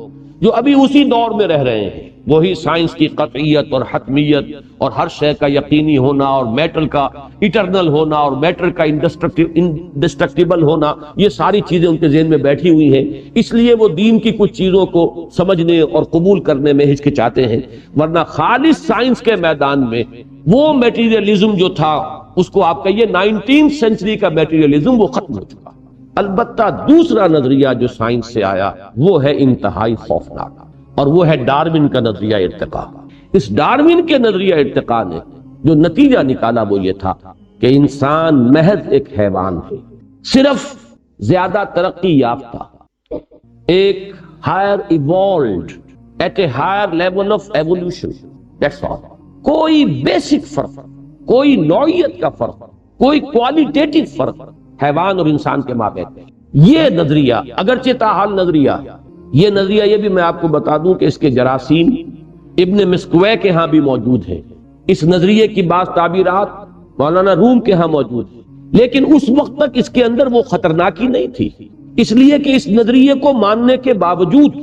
جو ابھی اسی دور میں رہ رہے ہیں، وہی سائنس کی قطعیت اور حتمیت اور ہر شے کا یقینی ہونا اور میٹر کا ایٹرنل ہونا اور میٹر کا انڈسٹرکٹیبل ہونا، یہ ساری چیزیں ان کے ذہن میں بیٹھی ہوئی ہیں، اس لیے وہ دین کی کچھ چیزوں کو سمجھنے اور قبول کرنے میں ہچکچاتے ہیں۔ ورنہ خالص سائنس کے میدان میں وہ میٹیریلزم جو تھا، اس کو آپ کہیے 19 سینچری کا میٹیریلزم، وہ ختم ہو چکا۔ البتہ دوسرا نظریہ جو سائنس سے آیا وہ ہے انتہائی خوفناک، اور وہ ہے ڈارون کا نظریہ ارتقاء۔ اس ڈارون کے نظریہ ارتقاء نے جو نتیجہ نکالا وہ یہ تھا کہ انسان محض ایک حیوان ہے، صرف زیادہ ترقی یافتہ، ایک higher evolved at a higher level of evolution, that's all. کوئی بیسک فرق، کوئی نوعیت کا فرق، کوئی کوالٹیٹیو فرق حیوان اور انسان کے مابین۔ یہ نظریہ اگرچہ تاحال نظریہ، یہ نظریہ یہ بھی میں آپ کو بتا دوں کہ اس کے جراثیم ابن مسکوے کے ہاں بھی موجود ہیں، اس نظریے کی بعض تعبیرات مولانا روم کے ہاں موجود ہیں، لیکن اس وقت تک اس کے اندر وہ خطرناکی نہیں تھی، اس لیے کہ اس نظریے کو ماننے کے باوجود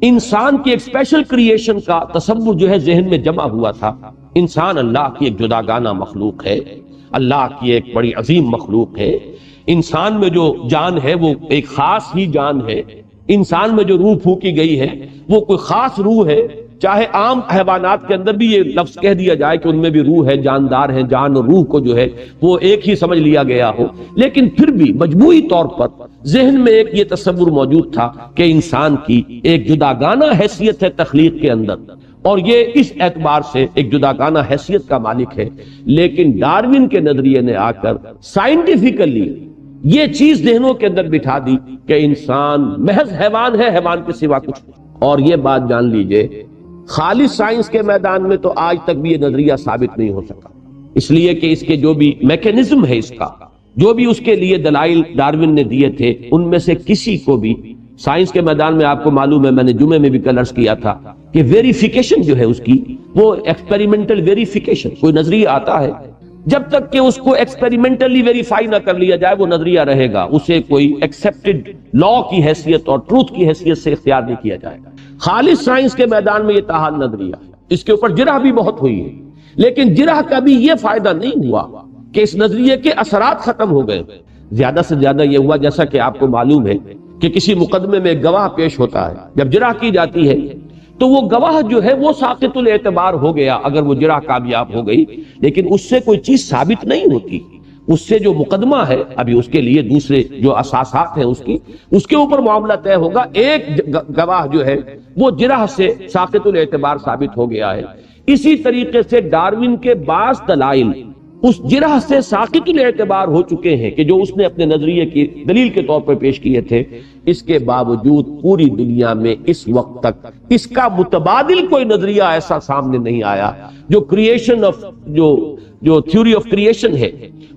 انسان کی ایک اسپیشل کریشن کا تصور جو ہے ذہن میں جمع ہوا تھا۔ انسان اللہ کی ایک جداگانہ مخلوق ہے، اللہ کی ایک بڑی عظیم مخلوق ہے، انسان میں جو جان ہے وہ ایک خاص ہی جان ہے، انسان میں جو روح پھونکی گئی ہے وہ کوئی خاص روح ہے، چاہے عام حیوانات کے اندر بھی یہ لفظ کہہ دیا جائے کہ ان میں بھی روح ہے، جاندار ہے، جان اور روح کو جو ہے وہ ایک ہی سمجھ لیا گیا ہو، لیکن پھر بھی مجموعی طور پر ذہن میں ایک یہ تصور موجود تھا کہ انسان کی ایک جداگانہ حیثیت ہے تخلیق کے اندر، اور یہ اس اعتبار سے ایک جداگانہ حیثیت کا مالک ہے۔ لیکن ڈارون کے نظریے نے آ کر سائنٹیفیکلی یہ چیز ذہنوں کے اندر بٹھا دی کہ انسان محض حیوان ہے، حیوان کے سوا کچھ نہیں۔ اور یہ بات جان لیجئے، خالص سائنس کے میدان میں تو آج تک بھی یہ نظریہ ثابت نہیں ہو سکا، اس لیے کہ اس کے جو بھی میکینزم ہے، اس کا جو بھی اس کے لیے دلائل ڈارون نے دیے تھے، ان میں سے کسی کو بھی سائنس کے میدان میں آپ کو معلوم ہے، میں نے جمعے میں بھی کل عرض کیا تھا کہ ویریفیکیشن جو ہے اس کی، وہ ایکسپیریمنٹل ویریفیکیشن، کوئی نظریہ آتا ہے جب تک کہ اس کو ایکسپیریمنٹلی ویریفائی نہ کر لیا جائے وہ نظریہ رہے گا، اسے کوئی ایکسیپٹڈ لا کی حیثیت اور ٹروتھ کی حیثیت سے اختیار نہیں کیا جائے گا۔ خالص سائنس کے میدان میں یہ تاحال نظریہ ہے، اس کے اوپر جرح بھی بہت ہوئی ہے، لیکن جرح کا بھی یہ فائدہ نہیں ہوا کہ اس نظریے کے اثرات ختم ہو گئے۔ زیادہ سے زیادہ یہ ہوا، جیسا کہ آپ کو معلوم ہے کہ کسی مقدمے میں ایک گواہ پیش ہوتا ہے، جب جرح کی جاتی ہے تو وہ گواہ جو ہے وہ ساقط الاعتبار ہو گیا اگر وہ جرح کامیاب ہو گئی، لیکن اس سے کوئی چیز ثابت نہیں ہوتی۔ اس سے جو مقدمہ ہے ابھی اس کے لیے دوسرے جو اساسات ہیں اس کے اوپر معاملہ طے ہوگا۔ ایک گواہ جو ہے وہ جرح سے ساقط الاعتبار ثابت ہو گیا ہے۔ اسی طریقے سے ڈارون کے بعض دلائل اس جرح سے ساقط الاعتبار ہو چکے ہیں کہ جو اس نے اپنے نظریے کی دلیل کے طور پر پیش کیے تھے، اس کے باوجود پوری دنیا میں اس وقت تک اس کا متبادل کوئی نظریہ ایسا سامنے نہیں آیا جو کریشن آف جو تھیوری آف کریشن ہے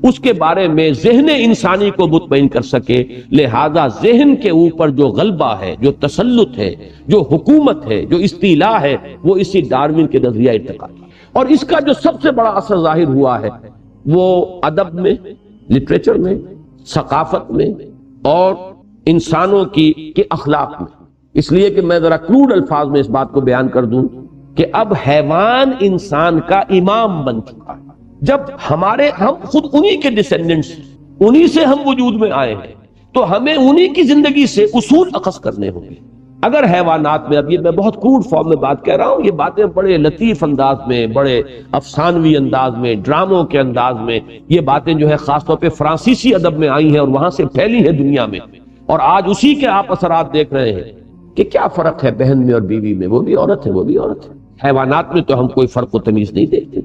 اس کے بارے میں ذہن انسانی کو مطمئن کر سکے۔ لہذا ذہن کے اوپر جو غلبہ ہے، جو تسلط ہے، جو حکومت ہے، جو استیلاء ہے، وہ اسی ڈارون کے نظریہ ارتقا کی۔ اور اس کا جو سب سے بڑا اثر ظاہر ہوا ہے وہ ادب میں، لٹریچر میں، ثقافت میں اور انسانوں کے اخلاق میں۔ اس لیے کہ میں ذرا کروڈ الفاظ میں اس بات کو بیان کر دوں کہ اب حیوان انسان کا امام بن چکا ہے۔ جب ہم خود انہی کے ڈسینڈنٹس، انہی سے ہم وجود میں آئے ہیں، تو ہمیں انہی کی زندگی سے اصول اخذ کرنے ہوں گے۔ اگر حیوانات میں، اب یہ میں بہت کروڈ فارم میں بات کہہ رہا ہوں، یہ باتیں بڑے لطیف انداز میں، بڑے افسانوی انداز میں، ڈراموں کے انداز میں یہ باتیں جو ہے خاص طور پہ فرانسیسی ادب میں آئی ہیں اور وہاں سے پھیلی ہیں دنیا میں، اور آج اسی کے آپ اثرات دیکھ رہے ہیں کہ کیا فرق ہے بہن میں اور بیوی میں، وہ بھی عورت ہے، وہ بھی عورت ہے۔ حیوانات میں تو ہم کوئی فرق و تمیز نہیں دیکھتے،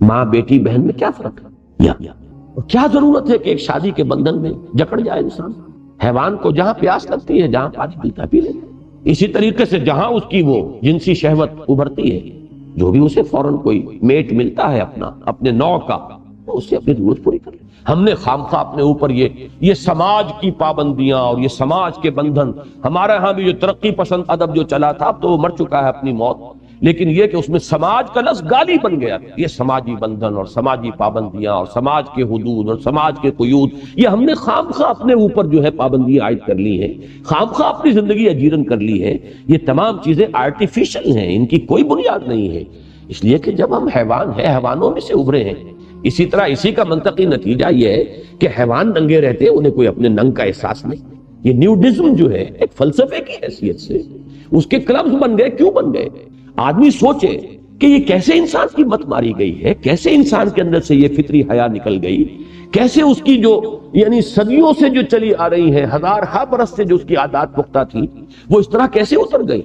ماں بیٹی بہن میں کیا فرق ہے؟ اور کیا ضرورت ہے کہ ایک شادی کے بندھن میں جکڑ جائے انسان؟ حیوان کو جہاں پیاس لگتی ہے، جہاں پانی پیتا پی لیتا ہے۔ اسی طریقے سے جہاں اس کی وہ جنسی شہوت ابھرتی ہے، جو بھی اسے فوراً کوئی میٹ ملتا ہے اپنے نوع کا، وہ اس سے اپنی ضرورت پوری کر لے۔ ہم نے خامخواہ اپنے اوپر یہ سماج کی پابندیاں اور یہ سماج کے بندھن، ہمارے ہاں بھی جو ترقی پسند ادب جو چلا تھا اب تو وہ مر چکا ہے اپنی موت، لیکن یہ کہ اس میں سماج کا لفظ گالی بن گیا۔ یہ سماجی بندھن اور سماجی پابندیاں اور سماج کے حدود اور سماج کے قیود، یہ ہم نے خامخواہ اپنے اوپر جو ہے پابندیاں عائد کر لی ہیں، خامخواہ اپنی زندگی اجیرن کر لی ہے۔ یہ تمام چیزیں آرٹیفیشل ہیں، ان کی کوئی بنیاد نہیں ہے، اس لیے کہ جب ہم حیوان ہیں، حیوانوں میں سے ابھرے ہیں۔ اسی طرح اسی کا منطقی نتیجہ یہ ہے کہ حیوان ننگے رہتے ہیں، انہیں کوئی اپنے ننگ کا احساس نہیں۔ یہ نیوڈزم جو ہے ایک فلسفے کی حیثیت سے اس کے کلبز بن گئے۔ کیوں بن گئے؟ آدمی سوچے کہ یہ کیسے انسان کی مت ماری گئی ہے، کیسے انسان کے اندر سے یہ فطری حیا نکل گئی، کیسے اس کی جو یعنی صدیوں سے جو چلی آ رہی ہے، ہزارہا برس سے جو اس کی عادات پختہ تھی، وہ اس طرح کیسے اتر گئی۔